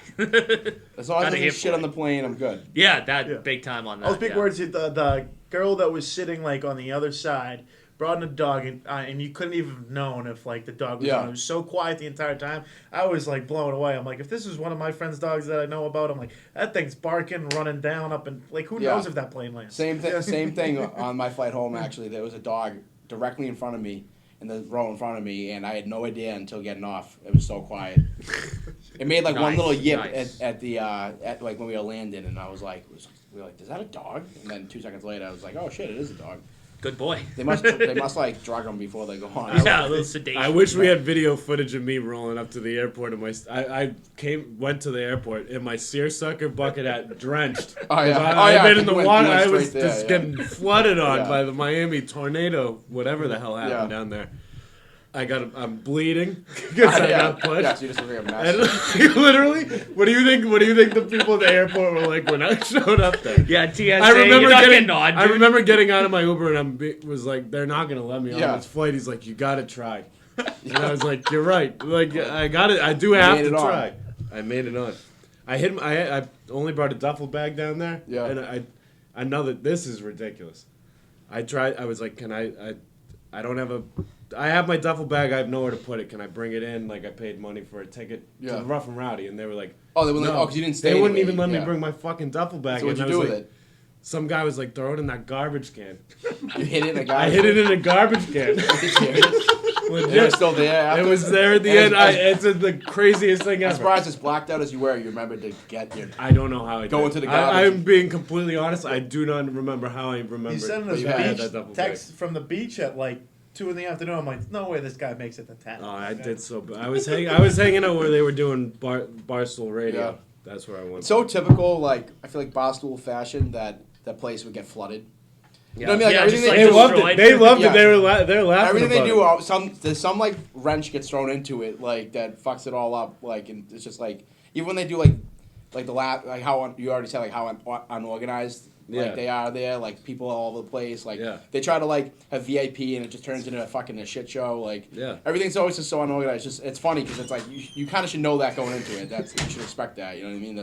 As long as there's shit on the plane, I'm good. Big time on that. I was big words. The girl that was sitting like on the other side brought in a dog, and you couldn't even have known if like the dog was on. It was so quiet the entire time. I was like blown away. I'm like, if this is one of my friend's dogs that I know about, I'm like, that thing's barking, running down up, and like, who knows if that plane lands? Same thing on my flight home. Actually, there was a dog directly in front of me, in the row in front of me, and I had no idea until getting off. It was so quiet. It made like one little yip at like when we were landing, and I was like, we were like, is that a dog? And then 2 seconds later, I was like, oh shit, it is a dog. Good boy. They must like drug them before they go on. Yeah, a little sedation. I wish we had video footage of me rolling up to the airport. Went to the airport in my seersucker bucket hat, drenched. I've been in the water. I was just getting flooded on by the Miami tornado, whatever the hell happened down there. I'm bleeding because I got pushed. Yeah, so you just look like a mess. Literally, what do you think the people at the airport were like when I showed up there? Yeah, TSA. I remember getting out of my Uber and was like, they're not gonna let me on this flight. He's like, you gotta try, and I was like, you're right. Like I got it. I do have to try. I made it on. I only brought a duffel bag down there. Yeah. And I know that this is ridiculous. I tried. I was like, can I don't have I have my duffel bag. I have nowhere to put it. Can I bring it in? Like I paid money for a ticket to the Rough N Rowdy, and they were like, "Oh, they wouldn't. No, because you didn't stay. They wouldn't even let me bring my fucking duffel bag." So what'd you do with it? Some guy was like, "Throw it in that garbage can." You hit it in a garbage. I hit it in a garbage can. It was still there. It was there at the end. It's the craziest thing ever. As far as blacked out as you were, you remembered to get your. I don't know how I go into the garbage. I'm being completely honest. I do not remember how I remember. You sent us a text from the beach at like 2 in the afternoon. I'm like, no way, this guy makes it to 10. Oh, I did so bad. I was hanging out where they were doing Barstool Radio. Yeah. That's where I went. It's so typical, like I feel like Barstool fashion that place would get flooded. You know what I mean? Like, they loved it. They loved it. They're laughing. Everything they do, there's some like wrench gets thrown into it, like that fucks it all up. Like, and it's just like even when they do like the like how you already said like how unorganized. Like they are there, like people all over the place. Like they try to like have VIP and it just turns into a shit show. Like everything's always just so unorganized. It's funny because it's like you kind of should know that going into it. You should expect that. You know what I mean?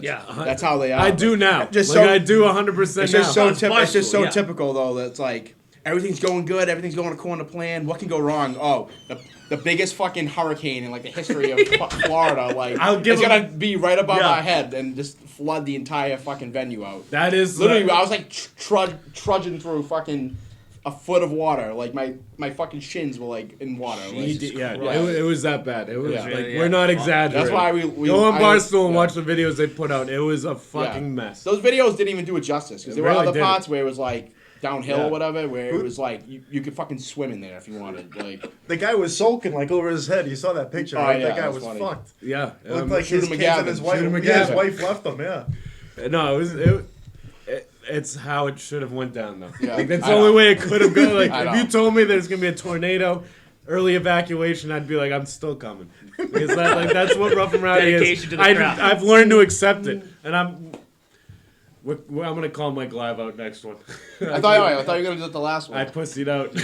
That's how they are. I do now. I do 100%. It's just so it's just so typical though. That it's like everything's going good, everything's going according to plan. What can go wrong? Oh, the biggest fucking hurricane in like the history of Florida. Like it's gonna be right above our head and just flood the entire fucking venue out. That is literally. I was like trudging through fucking a foot of water. Like my fucking shins were like in water. It was that bad. It was we're not exaggerating. That's why we go on Barstool and watch the videos they put out. It was a fucking mess. Those videos didn't even do it justice because there were other parts where it was like downhill or whatever, where it was like you could fucking swim in there if you wanted. Like the guy was sulking like over his head. You saw that picture, right? That guy was fucked. Yeah, it looked like his kids and his wife. His wife left him. Yeah. No, it's how it should have went down though. Yeah, like, that's the only way it could have gone. Like if you told me there's gonna be a tornado, early evacuation, I'd be like, I'm still coming. Because that's what Rough N Rowdy is. I've learned to accept it, and I'm gonna call Mike live out next one. I thought you were gonna do it the last one. I pussied out.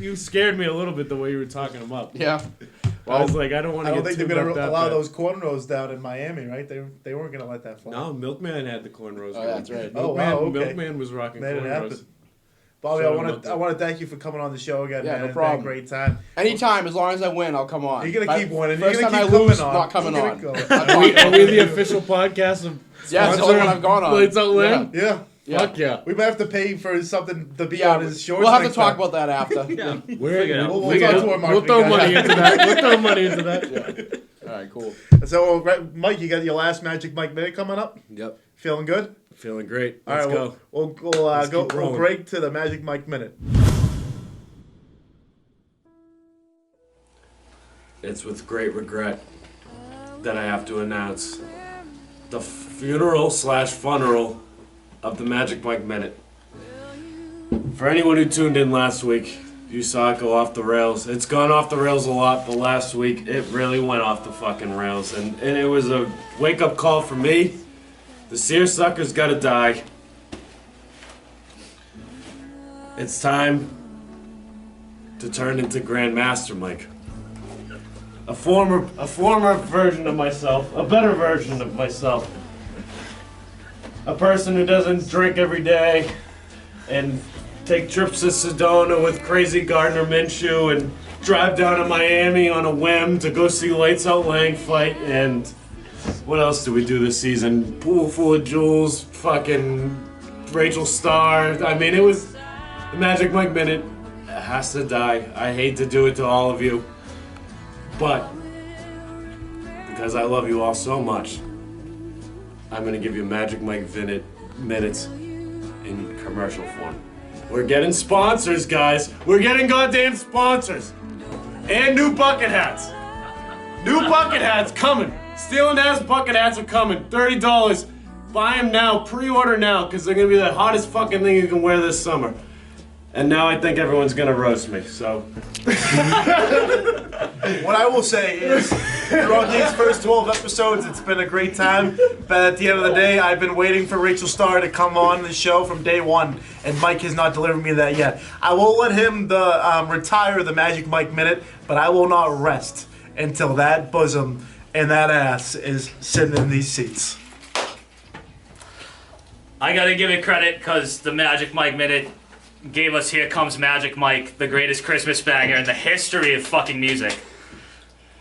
You scared me a little bit the way you were talking them up. Yeah. Well, I was like, I don't want to. I don't think they're gonna allow those cornrows down in Miami, right? They weren't gonna let that fly. No, Milkman had the cornrows. Oh, that's right. Milkman was rocking cornrows. Bobby, I want to thank you for coming on the show again. Yeah, man. no problem. Great time. Anytime, as long as I win, I'll come on. You're gonna keep winning. First You're time gonna I keep lose, on. not coming on. Are we the official podcast of? Yeah, it's the only one I've gone on. Lights Out Laing? Yeah. Fuck yeah. We might have to pay for something to be on his shorts. We'll have to talk about that after. We'll throw money into that. We'll throw money into that. Yeah. All right, cool. So, Mike, you got your last Magic Mike Minute coming up? Yep. Feeling good? Feeling great. Let's go. We'll break to the Magic Mike Minute. It's with great regret that I have to announce the funeral/funeral of the Magic Mike Minute. For anyone who tuned in last week, you saw it go off the rails. It's gone off the rails a lot, but last week it really went off the fucking rails. And it was a wake-up call for me. The seersucker's gotta die. It's time to turn into Grandmaster Mike. A former version of myself, a better version of myself. A person who doesn't drink every day, and take trips to Sedona with crazy Gardner Minshew and drive down to Miami on a whim to go see Lights Out Laing fight. And what else did we do this season? Pool full of jewels, fucking Rachel Starr. I mean, it was the Magic Mike Minute. It has to die. I hate to do it to all of you, but because I love you all so much, I'm gonna give you Magic Mike minutes in commercial form. We're getting sponsors, guys. We're getting goddamn sponsors. And new bucket hats. New bucket hats coming. Steele and Nazz bucket hats are coming. $30. Buy them now. Pre-order now, because they're going to be the hottest fucking thing you can wear this summer. And now I think everyone's going to roast me, so. What I will say is, throughout these first 12 episodes, it's been a great time. But at the end of the day, I've been waiting for Rachel Starr to come on the show from day one, and Mike has not delivered me that yet. I will let him retire the Magic Mike Minute, but I will not rest until that bosom and that ass is sitting in these seats. I gotta give it credit because the Magic Mike Minute gave us Here Comes Magic Mike, the greatest Christmas banger in the history of fucking music.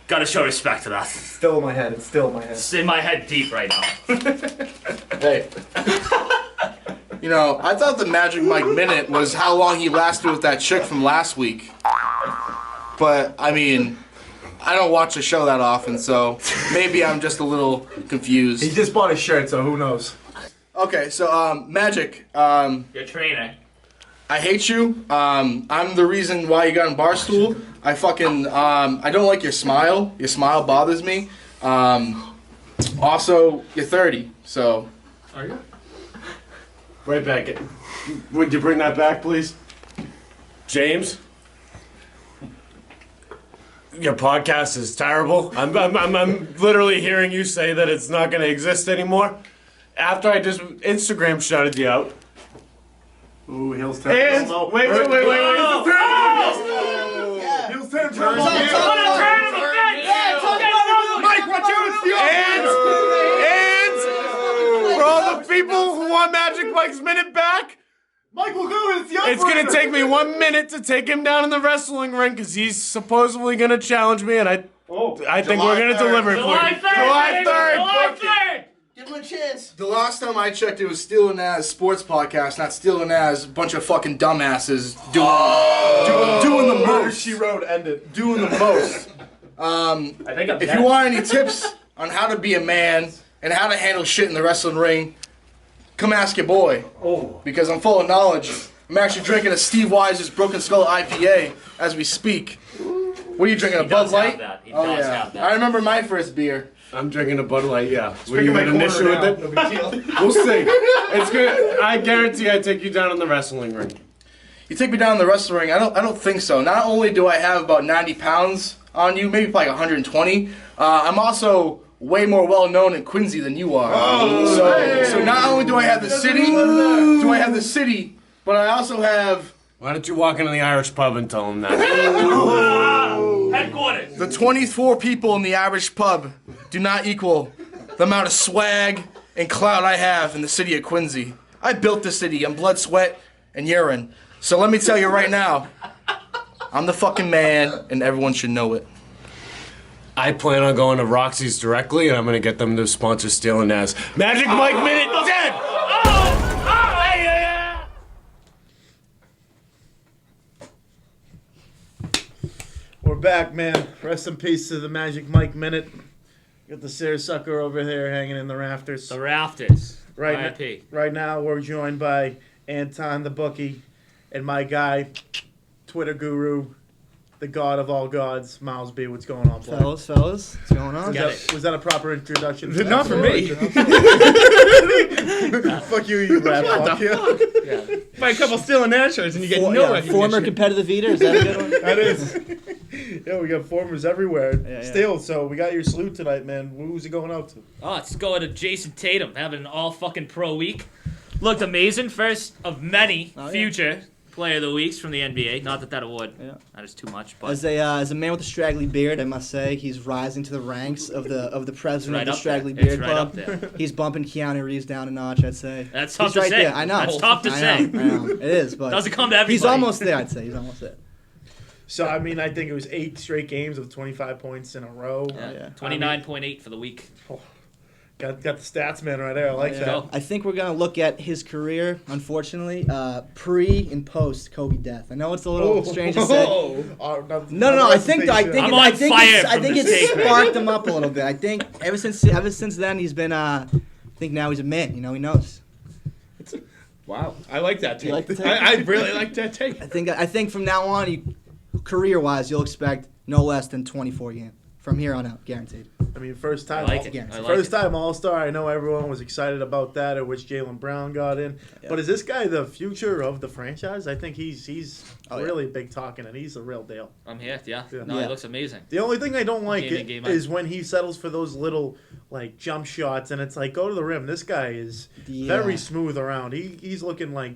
Gotta show respect to that. Still in my head. It's still in my head. It's in my head deep right now. Hey. You know, I thought the Magic Mike Minute was how long he lasted with that chick from last week. But, I mean, I don't watch the show that often, so maybe I'm just a little confused. He just bought a shirt, so who knows? Okay, so, Magic, Your trainer. I hate you. I'm the reason why you got in Barstool. I fucking, I don't like your smile. Your smile bothers me. Also, you're 30, so. Are you? Right back. Would you bring that back, please? James? Your podcast is terrible. I'm literally hearing you say that it's not going to exist anymore. After I just Instagram shouted you out. Ooh, Hill's And wait. Hill's turn. Mike, watch out, it's the And for all the people who want Magic Mike's Minute back, Mike will go. it's going to take me 1 minute to take him dodown in the wrestling ring because he's supposedly going to challenge me, and I think we're going to deliver it for you. July 3rd. Give him a chance. The last time I checked, it was Steele and Nazz sports podcast, not Steele and Nazz, a bunch of fucking dumbasses doing the most. She wrote ended. Doing the most. If you want any tips on how to be a man and how to handle shit in the wrestling ring, come ask your boy. Because I'm full of knowledge. I'm actually drinking a Steve Wise's Broken Skull IPA as we speak. What are you drinking, a Bud Light? He does have that. I remember my first beer. I'm drinking a Bud Light, yeah. Were you had an issue with it? We'll see. It's good. I guarantee I take you down in the wrestling ring. You take me down in the wrestling ring? I don't think so. Not only do I have about 90 pounds on you, maybe probably 120, I'm also way more well known in Quincy than you are. So not only do I have the city, but I also have. Why don't you walk into the Irish pub and tell them that? Headquarters. The 24 people in the Irish pub do not equal the amount of swag and clout I have in the city of Quincy. I built this city in blood, sweat, and urine. So let me tell you right now, I'm the fucking man, and everyone should know it. I plan on going to Roxy's directly, and I'm going to get them to sponsor Steele and Nazz. Magic Mike Minute dead! We're back, man. Rest in peace to the Magic Mike Minute. Got the seersucker over there hanging in the rafters. The rafters. Right now, we're joined by Anton the Bookie and my guy, Twitter guru, the god of all gods, Myles B. What's going on, Black? Fellas, what's going on? Was that a proper introduction? Not for me. Fuck you rap. Fuck you. Yeah. Buy a couple Steele and Nazz shirts and you get no recognition. Former competitive eater, is that a good one? That is. Yeah, we got formers everywhere. Yeah. Still, so we got your salute tonight, man. Who's it going out to? Oh, it's going to Jason Tatum, having an all fucking pro week. Looked amazing. First of many future player of the weeks from the NBA. Not that award that is too much, but As a man with a straggly beard, I must say he's rising to the ranks of the president of the Straggly there. Beard It's Club. right up there. He's bumping Keanu Reeves down a notch, I'd say. That's tough He's to right say. there. I know. That's tough to I say. know. It is, but Doesn't come to everybody. he's almost there. I'd say he's almost there. So I mean, I think it was 8 straight games of 25 points in a row. Yeah. 29.8 for the week. Got the stats man right there. I like that. I think we're gonna look at his career, unfortunately, pre and post Kobe death. I know it's a little strange to say. No. I think I'm on fire from it this take, sparked him up a little bit. I think ever since then he's been. I think now he's a man. You know, he knows. Wow, I like that take. You like the take? I really like that take. I think from now on, career-wise, you'll expect no less than 24 games from here on out, guaranteed. I mean, first time, I like it. I like first it. time All-Star. I know everyone was excited about that, at which Jaylen Brown got in. Yeah. But is this guy the future of the franchise? I think he's Oh, yeah. really big talking, and he's the real deal. I'm here. Yeah. Yeah. No, Yeah. he looks amazing. The only thing I don't like Game out. is when he settles for those little like jump shots, and it's like go to the rim. This guy is Yeah. very smooth around. He's looking like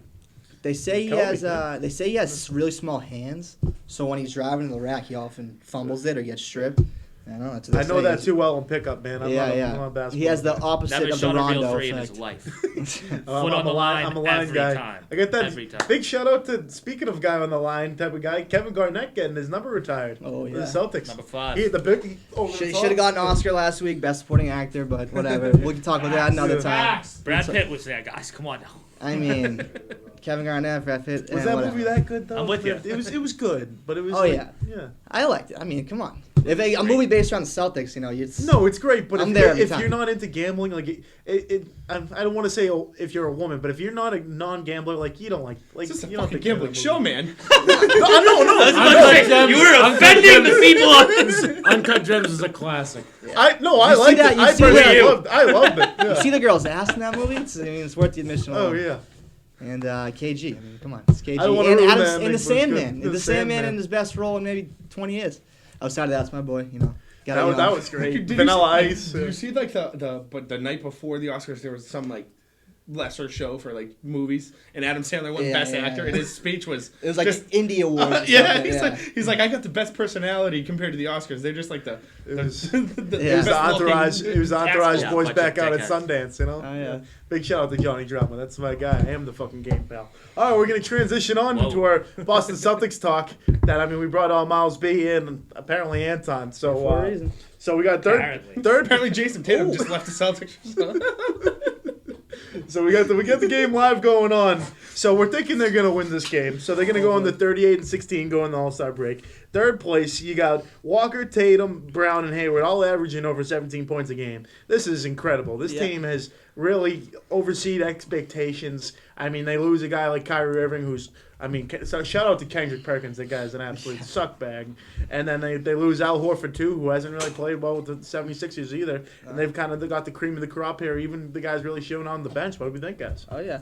They say he Kobe. has. They say he has really small hands, so when he's driving to the rack, he often fumbles it or gets stripped. I don't know. That's what I they know say. that too well in pickup, man. I'm not a basketball. He has the opposite Never of the shot a real Rondo three in effect. his life. I'm Foot on the line. I'm a line every guy. time. I get that. Every time. Big shout out to speaking of guy on the line type of guy, Kevin Garnett getting his number retired. Oh, for yeah. the Celtics. Number 5. He hit the big over the Should top. have gotten an Oscar last week, Best Supporting Actor, but whatever. We can talk about that another time. Brad Pitt was there, guys. Come on now. I mean, Kevin Garnett, Brad Pitt. Was and that whatever. movie that good though? I'm with you. It was good, but it was. Oh, like, yeah. I liked it. I mean, come on. If a movie based around the Celtics, you know, it's No, it's great, but I'm if, there every if time. you're not into gambling, like I don't want to say if you're a woman, but if you're not a non-gambler, like you don't like It's just a you don't fucking think you're gambling gonna show, movie. man. I was about to say, you were offending the people on Uncut Gems is a classic. I You liked see that- it. you I see personally that- I loved it. You Yeah. see the girl's ass in that movie? It's worth the admission. Oh alone. yeah. And KG. I mean, come on. It's KG. I don't wanna And ruin Adam's that. in The Nick was Sandman. good. The Sandman in his best role in maybe 20 years. Outside of that's my boy, you know. That was great. Did Vanilla you see, Ice. Did you see like the night before the Oscars there was some like lesser show for like movies and Adam Sandler won Best Actor and his speech was It was like just, an indie award. or yeah, something, he's like I got the best personality compared to the Oscars. They're just like the It was Yeah. it was best Entourage. looking- It was Entourage Yeah, boys bunch back of out at dickheads. Sundance. You know. Oh, yeah. Big shout out to Johnny Drama. That's my guy. I am the fucking game pal. All right, we're gonna transition on Whoa. to our Boston Celtics talk. We brought all Myles B in, apparently Anton. So For a reason. so we got Apparently. third. Apparently Jason Tatum just left the Celtics. So we got the game live going on. So we're thinking they're gonna win this game. So they're gonna go on the 38-16, go in the All-Star break. Third place, you got Walker, Tatum, Brown, and Hayward all averaging over 17 points a game. This is incredible. This team has really overseen expectations. I mean, they lose a guy like Kyrie Irving, who's so shout out to Kendrick Perkins. That guy's an absolute suckbag. And then they lose Al Horford too, who hasn't really played well with the 76ers either. And they've kind of got the cream of the crop here. Even the guys really showing on the bench. What do we think, guys? Oh, yeah.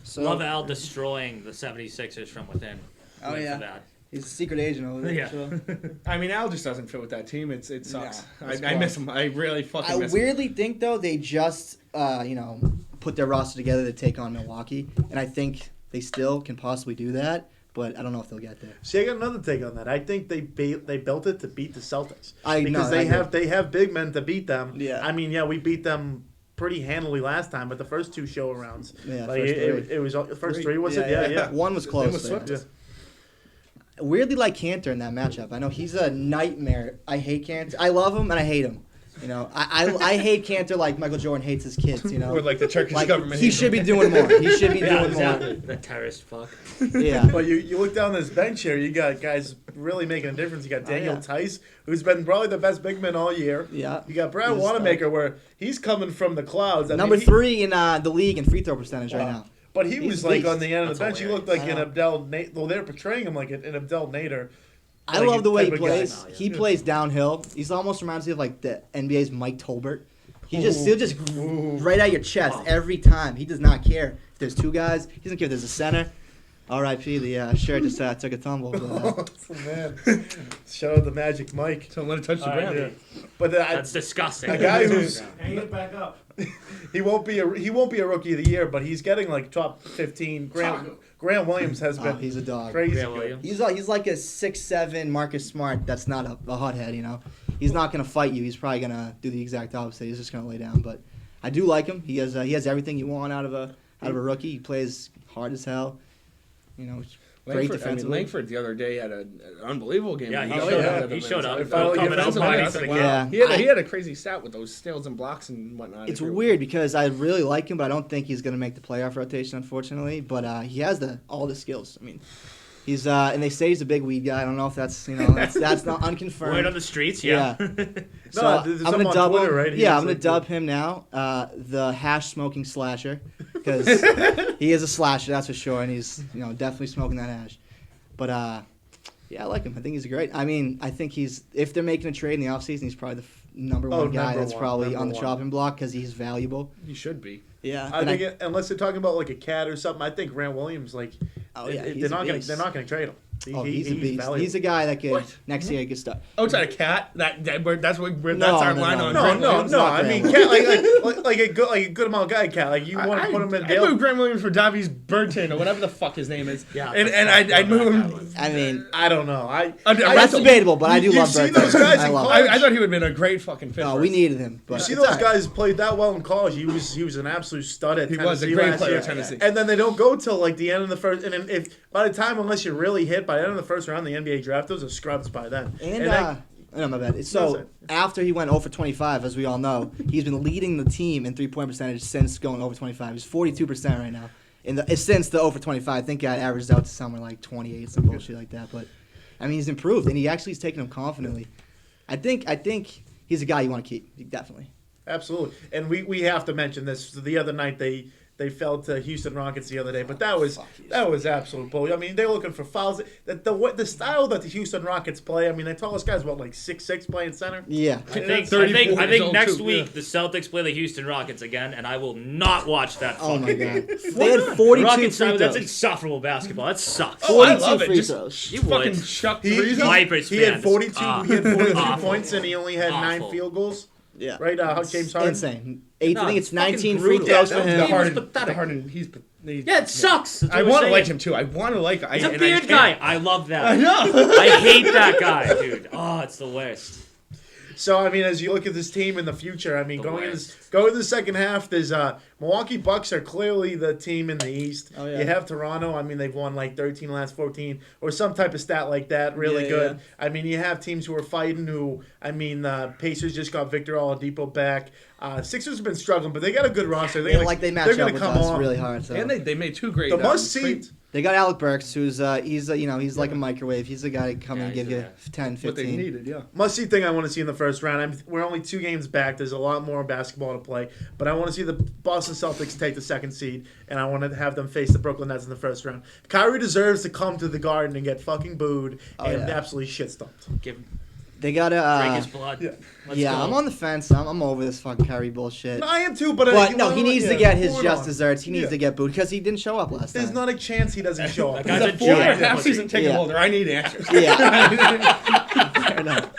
So, Love Al destroying the 76ers from within. Oh, Wait yeah. for that. He's a secret agent over there. Yeah. So. I mean, Al just doesn't fit with that team. It sucks. No, it's I miss him. I really fucking I miss him. weirdly think, though, they just, put their roster together to take on Milwaukee. And I think they still can possibly do that. But I don't know if they'll get there. See, I got another take on that. I think they built it to beat the Celtics because I they have big men to beat them. Yeah. I mean, we beat them pretty handily last time, but the first two show rounds, Yeah, like first it was the first three. Was it? Yeah. One was close. was but- swept. Weirdly like Cantor in that matchup. I know he's a nightmare. I hate Cantor. I love him and I hate him. You know, I hate Cantor like Michael Jordan hates his kids. You know, Or like the Turkish like government. he hates should him. be doing more. He should be Yeah, doing exactly. The terrorist fuck. more. Yeah. But you look down this bench here, you got guys really making a difference. You got Daniel yeah. Tice, who's been probably the best big man all year. Yeah. You got Brad He's a Wanamaker, where he's coming from the clouds. Number he- 3 in the league in free throw percentage right now. But he He's was a like beast. on the end of the That's bench. He looked like I an know. Abdel Nader. Well, they're portraying him like an Abdel Nader. I Like love the way he type of guy. plays. Oh, yeah. He plays downhill. He's almost reminds me of like the NBA's Mike Tolbert. He'll just right at your chest every time. He does not care if there's two guys. He doesn't care if there's a center. R.I.P. The shirt just took a tumble. But, Oh, man. Shout out to Magic Mike. Don't let it touch the All right, ground. dude. But That's disgusting. a guy who's Hang it back up. He won't be a rookie of the year, but he's getting like top 15. Grant Williams has been. He's a dog. Crazy. Grant Williams. He's like a 6'7" Marcus Smart. That's not a hothead, you know. He's not gonna fight you. He's probably gonna do the exact opposite. He's just gonna lay down. But I do like him. He has everything you want out of a rookie. He plays hard as hell. You know, great defensively. Langford the other day had an unbelievable game. Yeah, he showed up. Coming out party for the game. He had a crazy stat with those steals and blocks and whatnot. It's weird because I really like him, but I don't think he's gonna make the playoff rotation, unfortunately. But he has all the skills. I mean, he's and they say he's a big weed guy. I don't know if that's that's not unconfirmed. Word on the streets, yeah. So there's I'm some gonna on dub Twitter, him. right? Yeah, I'm gonna dub him now. The hash smoking slasher because he is a slasher, that's for sure, and he's definitely smoking that hash. But yeah, I like him. I think he's great. I mean, I think if they're making a trade in the offseason, he's probably the number one guy that's probably on the chopping block because he's valuable. He should be. Yeah, I think unless they're talking about like a cat or something, I think Grant Williams they're not gonna trade him. He's a beast. He's a guy that could next year get stuck. Outside a cat, that's our line on. No. I mean, cat like a good amount guy cat. Like you want to put him in. I'd move Grant Williams for Davies Burton or whatever the fuck his name is. Yeah, and I'd move him. I mean, I don't know. That's debatable, but I do love Burton. Those guys in college? I thought he would have been a great fucking fit. No, we needed him. But you see those guys played that well in college. He was an absolute stud at Tennessee. He was a great player year. at Tennessee. And then they don't go till like the end of the first. And then if by the time, unless you're really hit by the end of the first round, the NBA draft, those are scrubs by then. No, my bad. So after he went 0 for 25, as we all know, he's been leading the team in 3-point percentage since going over 25. He's 42% right now. Since the 0 for 25, I think I averaged out to somewhere like 28, some bullshit like that. But I mean, he's improved, and he actually is taking them confidently. I think he's a guy you want to keep, definitely. Absolutely, and we have to mention this. The other night they fell to Houston Rockets the other day, but that was absolute bull. I mean, they're looking for fouls. The style that the Houston Rockets play. I mean, the tallest guy's like 6'6" playing center. Yeah, I think next week the Celtics play the Houston Rockets again, and I will not watch that. Oh my god, they had 42 Rockets, free throws. That's insufferable basketball. That sucks. 42 free throws. You fucking would. chuck He had 42. He had 42 points, and he only had 9 field goals. Yeah, right. James Harden. Insane. I think it's 19 free throws for him. Harden, yeah, it sucks. I want to like him too. I want to like him. He's a beard guy. I love that. I know. I hate that guy, dude. Oh, it's the worst. So, I mean, as you look at this team in the future, I mean, going into the second half, there's Milwaukee Bucks are clearly the team in the East. Oh, yeah. You have Toronto. I mean, they've won like 13 last 14 or some type of stat like that. Really good. Yeah. I mean, you have teams who are fighting Pacers just got Victor Oladipo back. Sixers have been struggling, but they got a good roster. They match up with us really hard. So. And they made 2 great. The must-see. They got Alec Burks, who's he's like a microwave. He's a guy to come and give you 10, 15. What they needed, yeah. Must-see thing I want to see in the first round. We're only 2 games back. There's a lot more basketball to play, but I want to see the Boston Celtics take the second seed, and I want to have them face the Brooklyn Nets in the first round. Kyrie deserves to come to the Garden and get fucking booed and absolutely shit stomped. They gotta break his blood. Yeah, go. I'm on the fence. I'm over this fucking Kyrie bullshit. No, I am too, but he needs to get his just desserts. He needs to get booed because he didn't show up last time. There's not a chance he doesn't show up. He's a 4-year half-season ticket holder. I need answers. Yeah. Fair enough.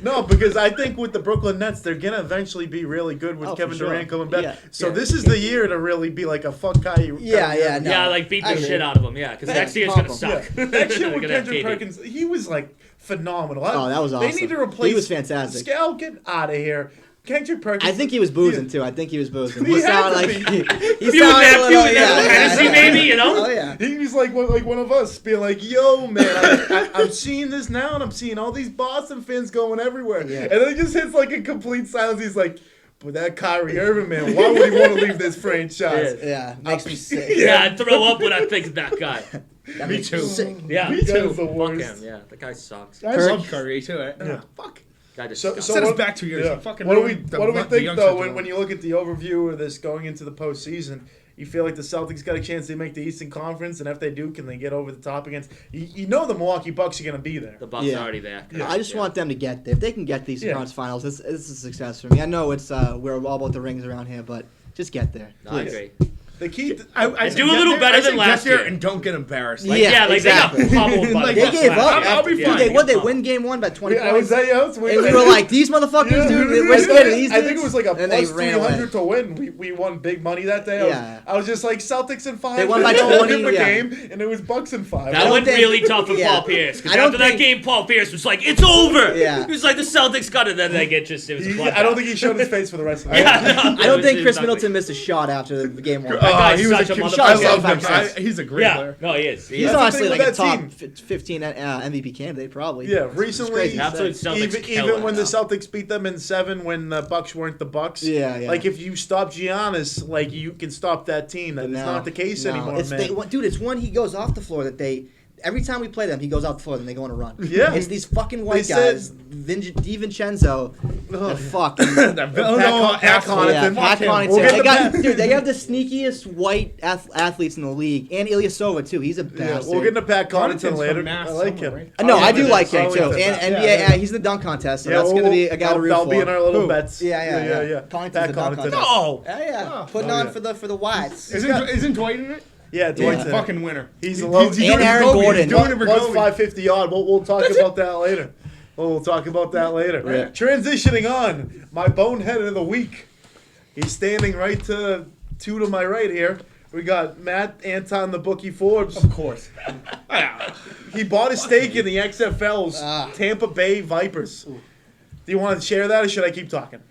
No, because I think with the Brooklyn Nets, they're gonna eventually be really good with Kevin Durant coming back. Yeah. So this is the year to really be like a fuck Kyrie. Like beat the shit out of him. Yeah, because next year's gonna suck. Yeah. Next year with Kendrick Perkins, he was like phenomenal. That was awesome. They need to replace. He was fantastic. Scal, get out of here. Kendrick Perkins. I think he was boozing too. I think he was boozing. He sounded like he sounded a little Hennessy, maybe, you know. Oh yeah. He was like one of us, being like, "Yo, man, I'm seeing this now, and I'm seeing all these Boston fans going everywhere." Yeah. And then he just hits like a complete silence. He's like, "But that Kyrie Irving, man, why would he want to leave this franchise?" Yeah, makes me sick. Yeah, I throw up when I think of that guy. Me too. Yeah, me too. The worst. Fuck him. Yeah, that guy sucks. I love Kyrie too. Yeah. Fuck. So set us back 2 years. Yeah. Fucking what do we think though when you look at the overview of this going into the postseason? You feel like the Celtics got a chance to make the Eastern Conference, and if they do, can they get over the top against? You know the Milwaukee Bucks are going to be there. The Bucks are already there. Yeah. I just want them to get there. If they can get the Eastern Conference Finals, it's a success for me. I know it's we're all about the rings around here, but just get there. No, I agree. The key. I do a little better than last year. and don't get embarrassed. Yeah, They exactly. got pummeled by They gave up. I'll be Dude, fine. they win game 1 by 20 I points. was And we were like, these motherfuckers, dude, we're scared of these I think dudes. it was like a And they plus ran away. 300 to win. We won big money that day. Yeah. I was just like Celtics and 5. They won by They'll 20, win the yeah. game, and it was Bucks and 5. That don't went think- really tough for yeah. Paul Pierce. Because I don't after that think- game, Paul Pierce was like, "It's over." Yeah. He was like, "The Celtics got it." Then they get just. It was a bloodbath. I don't think he showed his face for the rest of the game. I don't think Chris Middleton missed a shot after the game 1. guy's he was such a a motherfucker. I love him. 75 He's a great Yeah, player. no, he is. He He's is. the honestly thing like with a that top team. 15 MVP candidate, probably. Yeah, It's recently, crazy to Absolute say. Celtics even killer. when the Celtics beat them in 7, when the Bucks weren't the Bucks. Yeah. Like if you stop Giannis, like you can stop that team. That's not the case anymore, it's man. dude, it's when he goes off the floor that they. Every time we play them, he goes out the floor and they go on a run. Yeah. It's these fucking white They guys. DiVincenzo. The fuck. Pat Connaughton. Pat We'll Connaughton. get They the got, Pat- dude, they have the sneakiest white athletes in the league. And Ilyasova, too. He's a Yeah, bastard. we'll get into Pat Connaughton Connaughton's later. from Mass I like somewhere, him. right? No, Oh, I do yeah, like him, oh, too. yeah. And NBA, he's in the dunk contest, so that's going to be a guy to root that'll for. be in our little Who? bets. Yeah. Pat Connaughton's the dunk Connaughton. contest. No. Yeah. Putting Oh, on yeah. for the whites. Isn't Dwight in it? Yeah, Dwight's in it. Fucking winner. He's a low. And Aaron Gordon. He's doing it for Plus Kobe. 550 odd. We'll talk about that later. We'll talk about that later. Yeah. Transitioning on, my bonehead of the week. He's standing right to my right here. We got Matt Anton, the bookie Forbes. Of course. He bought a stake in the XFL's Tampa Bay Vipers. Do you want to share that, or should I keep talking?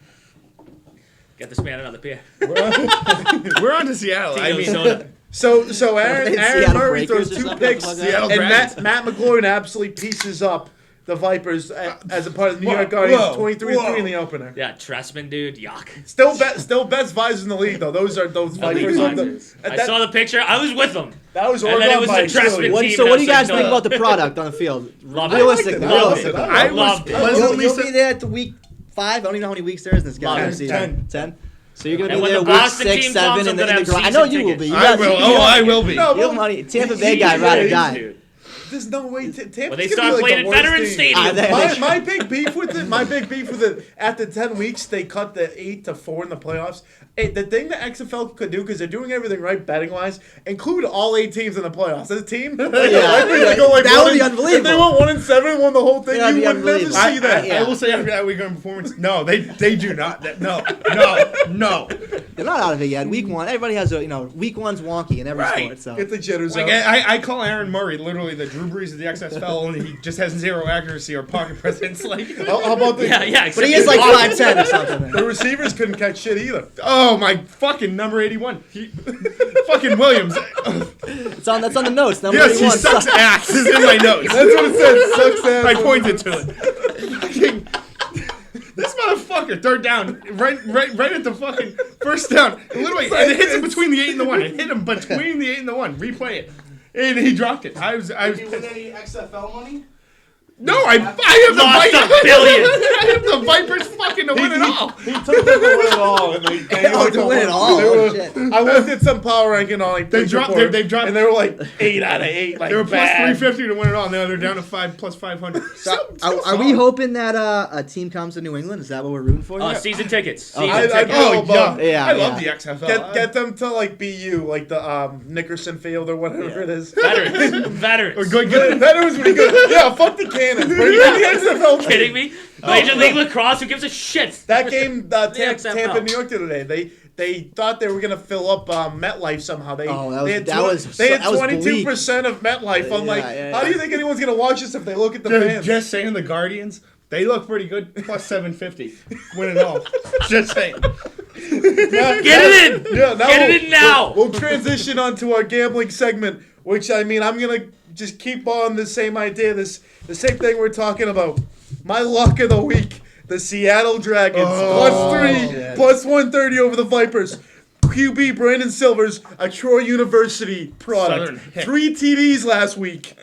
Get this man another beer. We're on to Seattle. I Tito's mean, soda. So Aaron Seattle Murray Breakers throws or 2 something picks, like that? Seattle and Dragons. Matt McGloin absolutely pieces up the Vipers as a part of the New York Guardians, Whoa, 23-3 in the opener. Yeah, Tressman, dude, yuck. Still best visors in the league though. Those Vipers. I saw the picture. I was with them. That was And all then it done was by the Tressman Steele. team. So what do you guys No. think about the product on the field? Loved it. Realistically. Loved it. I Loved it. You'll be there at the week 5. I don't even know how many weeks there is in this Loved goddamn it. season. 10. So you're gonna And be when there the week Boston 6, team 7, comes, and I'm then gonna in the have grind. I know season you will be. You I guys, will. you Oh, got- I will be. No, you have money. Tampa Bay guy, ride or die. Dude. There's no way. Tampa's When they gonna start be like playing the at worst Veterans team. Stadium. My big beef with it, after 10 weeks, they cut the 8 to 4 in the playoffs. The thing the XFL could do, because they're doing everything right betting wise, include all 8 teams in the playoffs. As a team, That would be unbelievable. If they went 1-7 and won the whole thing, That'd you be would never unbelievable. see that. Yeah. I will say after that weekend performance, no, they do not. No. They're not out of it yet. Week 1, everybody has a week 1's wonky in every Right. sport. So Get the jitters Like out. I call Aaron Murray literally the Drew Brees of the XFL, only he just has 0 accuracy or pocket presence. Like, How about the Yeah. but he is like 5'10" or something. the receivers couldn't catch shit either. oh my fucking number 81, fucking Williams. That's on the notes. Number Yes, he 81 sucks ass. Is in my notes. That's what it said. Sucks ass. I pointed to it. Fucking- This motherfucker, third down, right at the fucking first down. Literally, and it hits him between the 8 and the 1. It hit him between the 8 and the 1. Replay it, and he dropped it. I was Did you win pissed. any XFL money? No, I have the Lost Vipers. $1 billion. I have the Vipers fucking to win it all. He took them to win it all. And to win it all. Oh, shit. I looked at some power ranking on like They've dropped- Report, they've dropped- and they were like 8 out of 8. Like They were plus bad. 350 to win it all. Now they're down to 5 plus 500. Are we hoping that a team comes to New England? Is that what we're rooting for? Season tickets. Season Okay. I'd tickets. be all Oh about- yeah, Yeah, I love yeah. the XFL. Get them to like BU, like the Nickerson Field or whatever it is. Veterans. Or go get That was pretty good. Yeah, fuck the Cannons. Bring the XFL. Kidding me? Major League Lacrosse, who gives a shit? That game, XFL. Tampa, New York, the other day. They thought they were gonna fill up MetLife somehow. They had 22% of MetLife. I'm like, how do you think anyone's gonna watch this if they look at the fans? Just saying, the Guardians, they look pretty good. Plus 750, win it all. Just saying. Get it in! Yeah, Get it in now! We'll transition on to our gambling segment, which I'm gonna just keep on the same idea, the same thing we're talking about. My luck of the week, the Seattle Dragons, +3, plus 130 over the Vipers. QB Brandon Silvers, a Troy University product. Southern Hick. 3 TDs last week.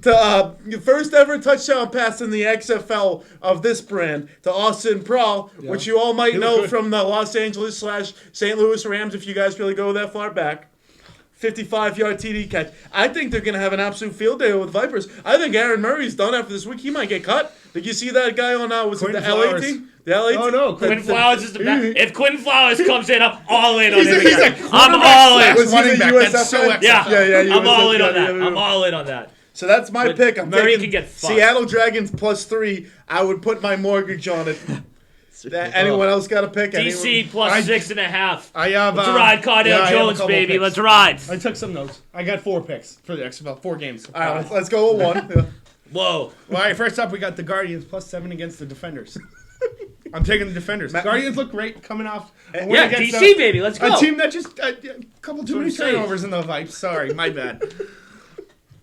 To first ever touchdown pass in the XFL of this brand to Austin Prohl, which you all might know good. from the Los Angeles / St. Louis Rams if you guys really go that far back. 55-yard TD catch. I think they're going to have an absolute field day with Vipers. I think Aaron Murray's done after this week. He might get cut. Did you see that guy on the Quentin LA Flowers. team? The LA team? Oh, no. Quentin Flowers is the best. If Quentin Flowers comes in, I'm all in on He's him. a again. quarterback I'm all in. Was he running the back. USF That's so guy? excellent. Yeah, I'm all USF in on guy. that. I'm all in on that. So that's my But pick. I'm Murray taking can get fucked. Seattle Dragons +3. I would put my mortgage on it. Anyone else got a pick? DC plus 6.5. I have. Let's ride Cardale I have a Jones, couple baby. picks. Let's ride. I took some notes. I got 4 picks for the XFL, 4 games. All right, let's go with one. Yeah. Whoa. All right, first up, we got the Guardians +7 against the Defenders. I'm taking the Defenders. Guardians look great coming off. a win Yeah, against DC, baby. Let's go. A team that just a couple too what many I'm saying. turnovers in the Vipes. Sorry, my bad.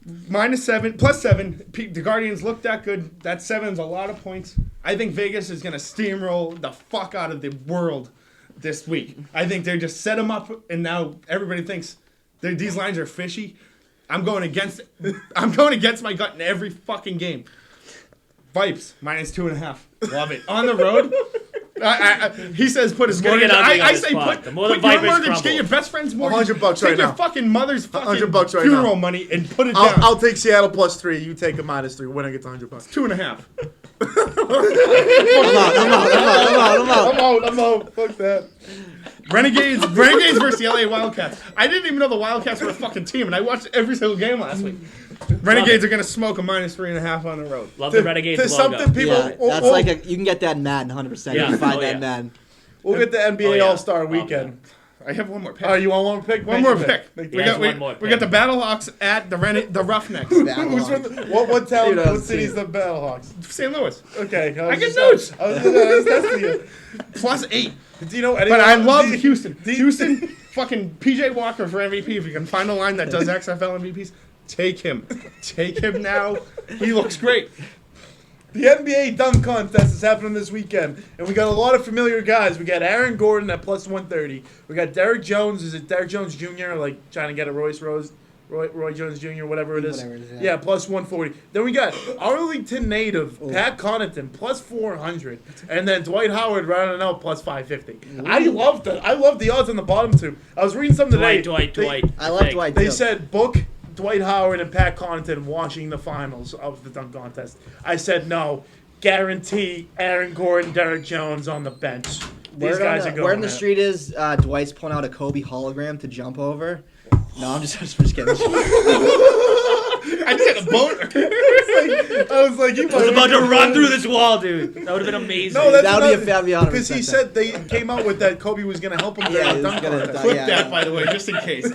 -7, +7. The Guardians look that good. That 7's a lot of points. I think Vegas is gonna steamroll the fuck out of the world this week. I think they just set them up, and now everybody thinks these lines are fishy. I'm going against my gut in every fucking game. Vipes -2.5. Love it on the road. He says put his gonna mortgage. get ugly on I this say pod. put The more the your Vipers mortgage. crumble. Get your best friend's mortgage. $100 Take right your now. fucking mother's fucking $100 right funeral now. money and put it down. I'll take Seattle +3. You take a -3. Winner gets $100. 2.5. I'm out. Fuck that. Renegades versus the LA Wildcats. I didn't even know the Wildcats were a fucking team, and I watched every single game last week. Renegades are gonna smoke a -3.5 on the road. Love the Renegades There's logo. something people. Yeah, that's like you can get that in Madden 100%. Yeah. You can find Oh, that yeah. in Madden. We'll get the NBA Oh, yeah. All-Star Weekend. I have one more pick. Oh, you want one more pick? One more pick. Make We it. got one more we pick. got the Battlehawks at the Roughnecks. Who's from what town? Dude, I What was city's the Battlehawks? St. Louis. Okay. I get notes. I was testing you. +8. Do you know anyone? But I love Houston. Houston, fucking PJ Walker for MVP. If you can find a line that does XFL MVPs, take him. Take him now. He looks great. The NBA dunk contest is happening this weekend, and we got a lot of familiar guys. We got Aaron Gordon at +130. We got Derek Jones. Is it Derek Jones Jr. Like trying to get a Roy Jones Jr. Whatever it is. Whatever it is, Yeah, yeah. +140. Then we got Arlington native Pat Connaughton +400, and then Dwight Howard rounding out +550. I love the odds on the bottom two. I was reading something today. Dwight. I love Dwight. They too. said book Dwight Howard and Pat Connaughton watching the finals of the dunk contest. I said no. Guarantee Aaron Gordon, Derek Jones on the bench. These guys are going. Word in the at it. street is Dwight's pulling out a Kobe hologram to jump over. No, I'm just kidding. I just had a boner. I was like, you I was about to run through this wall, dude. That would have been amazing. No, that's That would be a Fabiano. because he said they came out with that Kobe was going to help him during Yeah, the he was dunk gonna contest. die. Flip that, by the way, just in case.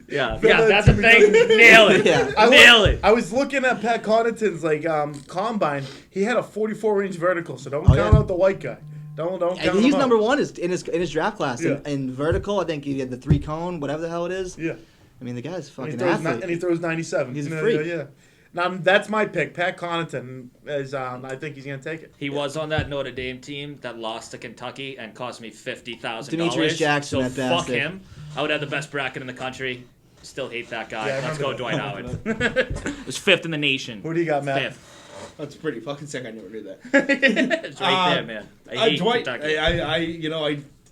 yeah, that's the thing. Nail it. Yeah. Nail it. I was looking at Pat Connaughton's combine. He had a 44-inch vertical, so don't Oh, count yeah. out the white guy. Don't count And him he's out. number one in his draft class. Yeah. In vertical, I think he had the 3-cone, whatever the hell it is. Yeah. I mean, the guy's a And he, fucking throws athlete. and he throws 97. He's a Yeah, freak. Yeah. Now that's my pick. Pat Connaughton is. I think he's gonna take it. He was on that Notre Dame team that lost to Kentucky and cost me $50,000. Demetrius Jackson, So that fuck bastard. him. I would have the best bracket in the country. Still hate that guy. Yeah, I Let's go, remember Dwight that. Howard. Was 5th in the nation. Who do you got, Matt? 5th. That's pretty fucking sick. I never did that. It's right there, man. I hate Dwight, Kentucky.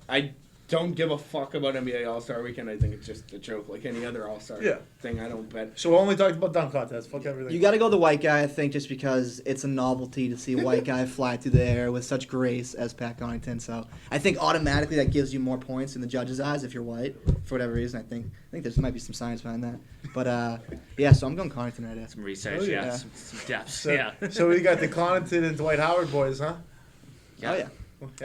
I don't give a fuck about NBA All-Star Weekend. I think it's just a joke, like any other All-Star thing. I don't bet. So we only talked about dunk contests. Fuck everything. You got to go the white guy, I think, just because it's a novelty to see a white guy fly through the air with such grace as Pat Connaughton. So I think automatically that gives you more points in the judges' eyes if you're white for whatever reason. I think there might be some science behind that. But yeah, so I'm going Connaughton right now. Some research, Oh, yeah. yeah. Some depths, So, yeah. so we got the Connaughton and Dwight Howard boys, huh? Oh yeah. Yeah.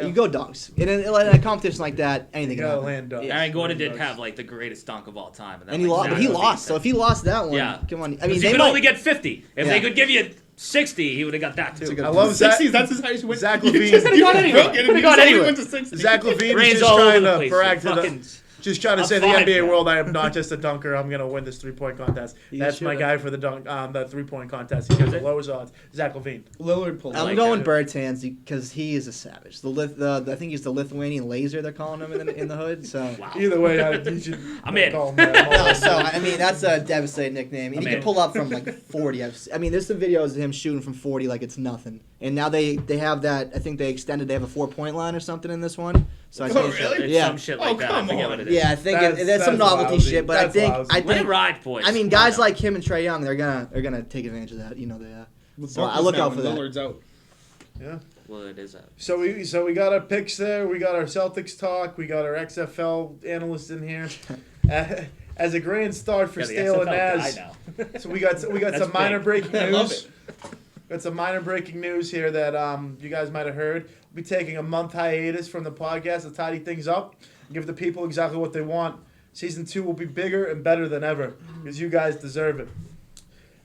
You go dunks in a competition like that. Anything You can gotta happen. land dunks. Aaron Gordon did Dunks. have like the greatest dunk of all time, And he lost. But he lost. So if he lost that one, Yeah. come on. I I mean, mean, they he could might, only get 50. If Yeah. they could give you 60, he would have got that too. good I love Zach. 60s, that's his highest win. Zach You Levine. just said he got anywhere. He He got only anywhere. went to 60. Zach Levine is Rains just all over trying the to place. brag to Fucking, just trying to I'm say the fine, NBA man. world. I am not just a dunker. I'm gonna win this 3-point contest. You That's my should. guy for the dunk, the 3-point contest. He has the lowest odds. Zach Levine. Lillard pulled I'm like going that. Bertans because he is a savage. I think he's the Lithuanian laser they're calling him in the hood. So. wow. Either way, you should. I'm in. Call him that. No, so I mean that's a devastating nickname. And I'm he can in. pull up from like 40. I mean, there's some videos of him shooting from 40 like it's nothing. And now they have that. I think they extended. They have a 4-point line or something in this one. So I Oh, think, really? It's Yeah. some shit like Oh, that. I come forget on. what it is. Yeah, I think That's- there's some that's novelty lousy. shit, but That's lousy. I Let it think ride, boys. I mean, Come guys on. like him and Trae Young, they're gonna take advantage of that. You know they are. So I Buckles look now out for when that. Lillard's out. Well, it is that. So we got our picks there. We got our Celtics talk. We got our XFL analyst in here. As a grand start for Yeah, the Steele and XFL guy Nazz. now. So we got That's some minor big. breaking I love news. Got some minor breaking news here that you guys might have heard. We'll be taking a month hiatus from the podcast to tidy things up and give the people exactly what they want. Season 2 will be bigger and better than ever because you guys deserve it.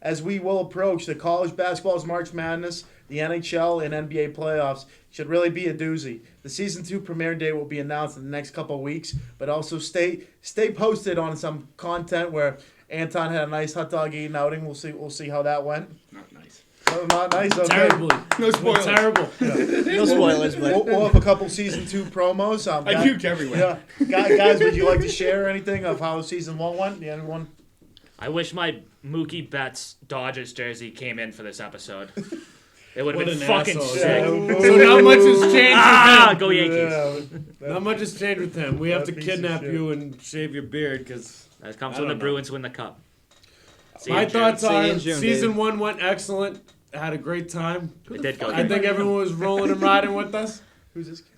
As we will approach the college basketball's March Madness, the NHL and NBA playoffs should really be a doozy. The season 2 premiere date will be announced in the next couple of weeks, but also stay posted on some content where Anton had a nice hot dog eating outing. We'll see how that went. Not nice. Oh, not nice. Okay. Terribly. No spoilers. Terrible. No spoilers, but We'll have a couple season 2 promos. I puked everywhere. Yeah, guys, would you like to share anything of how season 1 went? The end one. I wish my Mookie Betts Dodgers jersey came in for this episode. It would have What been an fucking asshole. sick. So not much has changed Ah, with go him. Yankees. Not much has changed with him. We have That to piece of kidnap shit. you and shave your beard because That comes I when the don't know. Bruins win the cup. See you my in June. thoughts See you are in June, season baby. 1 went excellent. Had a great time. It did go. I think everyone was rolling and riding with us. Who's this kid?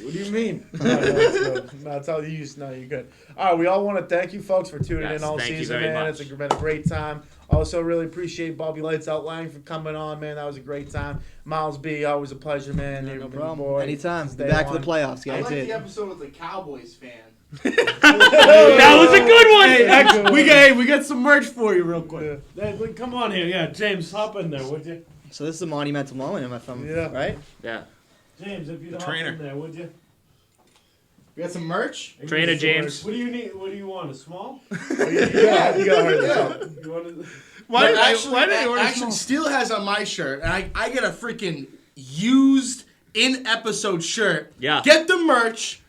What do you mean? No, that's all you use. No, you're good. All right, we all want to thank you folks for tuning Yes, in all thank you season, very man. much. It's been a great time. Also, really appreciate Bobby Lights Out Laing for coming on, man. That was a great time. Myles B, always a pleasure, man. no You've been problem. boy. Anytime. Be Stay back on. for the playoffs, I like guaranteed. the episode with the Cowboys fan. That was a good one. Hey, actually, we got some merch for you real quick. Hey, come on here. Yeah, James, hop in there, would you? So this is a monumental moment, if I'm Yeah. right? Yeah. James, if you'd hop trainer. in there, would you? We got some merch. Trainer James. What do you need? What do you want? A small? You gotta hurry this up. You want to? Why But did actually, why did they order actually, small? Steele has on my shirt, and I get a freaking used in episode shirt. Yeah. Get the merch.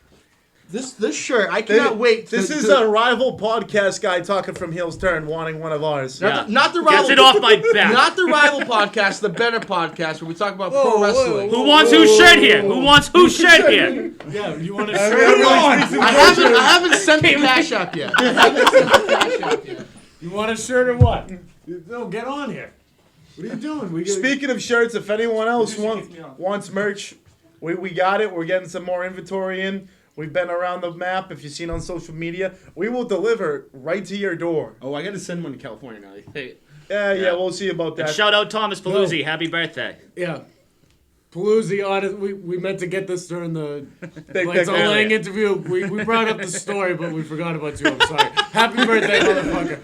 This shirt, I cannot wait. This is a rival podcast guy talking from Heels Turn, wanting one of ours. Yeah. not the Gets rival. it off my back. Not the rival podcast, the better podcast where we talk about pro wrestling. Who wants whose shirt here? Who wants whose shirt here? Yeah, you want to Come shirt? on. I haven't sent the cash up yet. I haven't sent the cash up yet. You want a shirt or what? No, get on here. What are you doing? We Speaking of shirts, if anyone else wants merch, we got it. We're getting some more inventory in. We've been around the map. If you've seen on social media, we will deliver right to your door. Oh, I got to send one to California now. Hey, Yeah, we'll see about and that. shout out Thomas Paluzzi. Happy birthday. Yeah. Paluzzi, honest, we meant to get this during the Big Lights Out man. Laing interview. We brought up the story, but we forgot about you. I'm sorry. Happy birthday, motherfucker.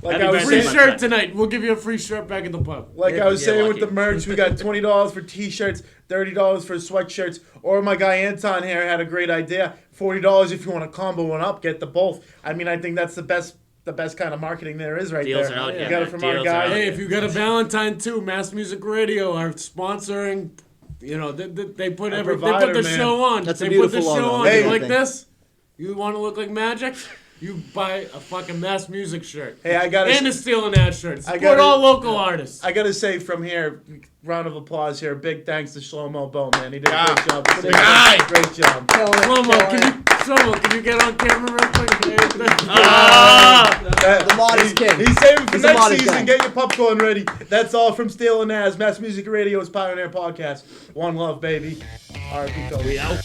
Like Happy I was Free birthday, saying, my shirt friend. tonight. We'll give you a free shirt back at the pub. like I was Yeah, saying with lucky. the merch, we got $20 for t-shirts, $30 for sweatshirts, or my guy Anton here had a great idea, $40 if you want to combo one up, get the both. I mean, I think that's the best kind of marketing there is right Deals there. are out You here, got it man. from our Deals are guy. out. Hey, if you got a Valentine too, Mass Music Radio are sponsoring. You know, they put A they put provider, the man. show on. That's a they put the beautiful show logo. on. Hey. You like this? You want to look like magic? You buy a fucking Mass Music shirt. Hey, I got And a Steele and Nazz shirt. I Support gotta- all local artists. I gotta say from here, round of applause here. Big thanks to Shlomo Bo, man. He did a Yeah. great job. Big guy. Great job. Shlomo, can you get on camera real quick? The modest king. He's saving for He's a next modest season. guy. Get your popcorn ready. That's all from Steele and Nazz. Mass Music Radio's Pioneer Podcast. One love, baby. R.I.P. Kobe. We out.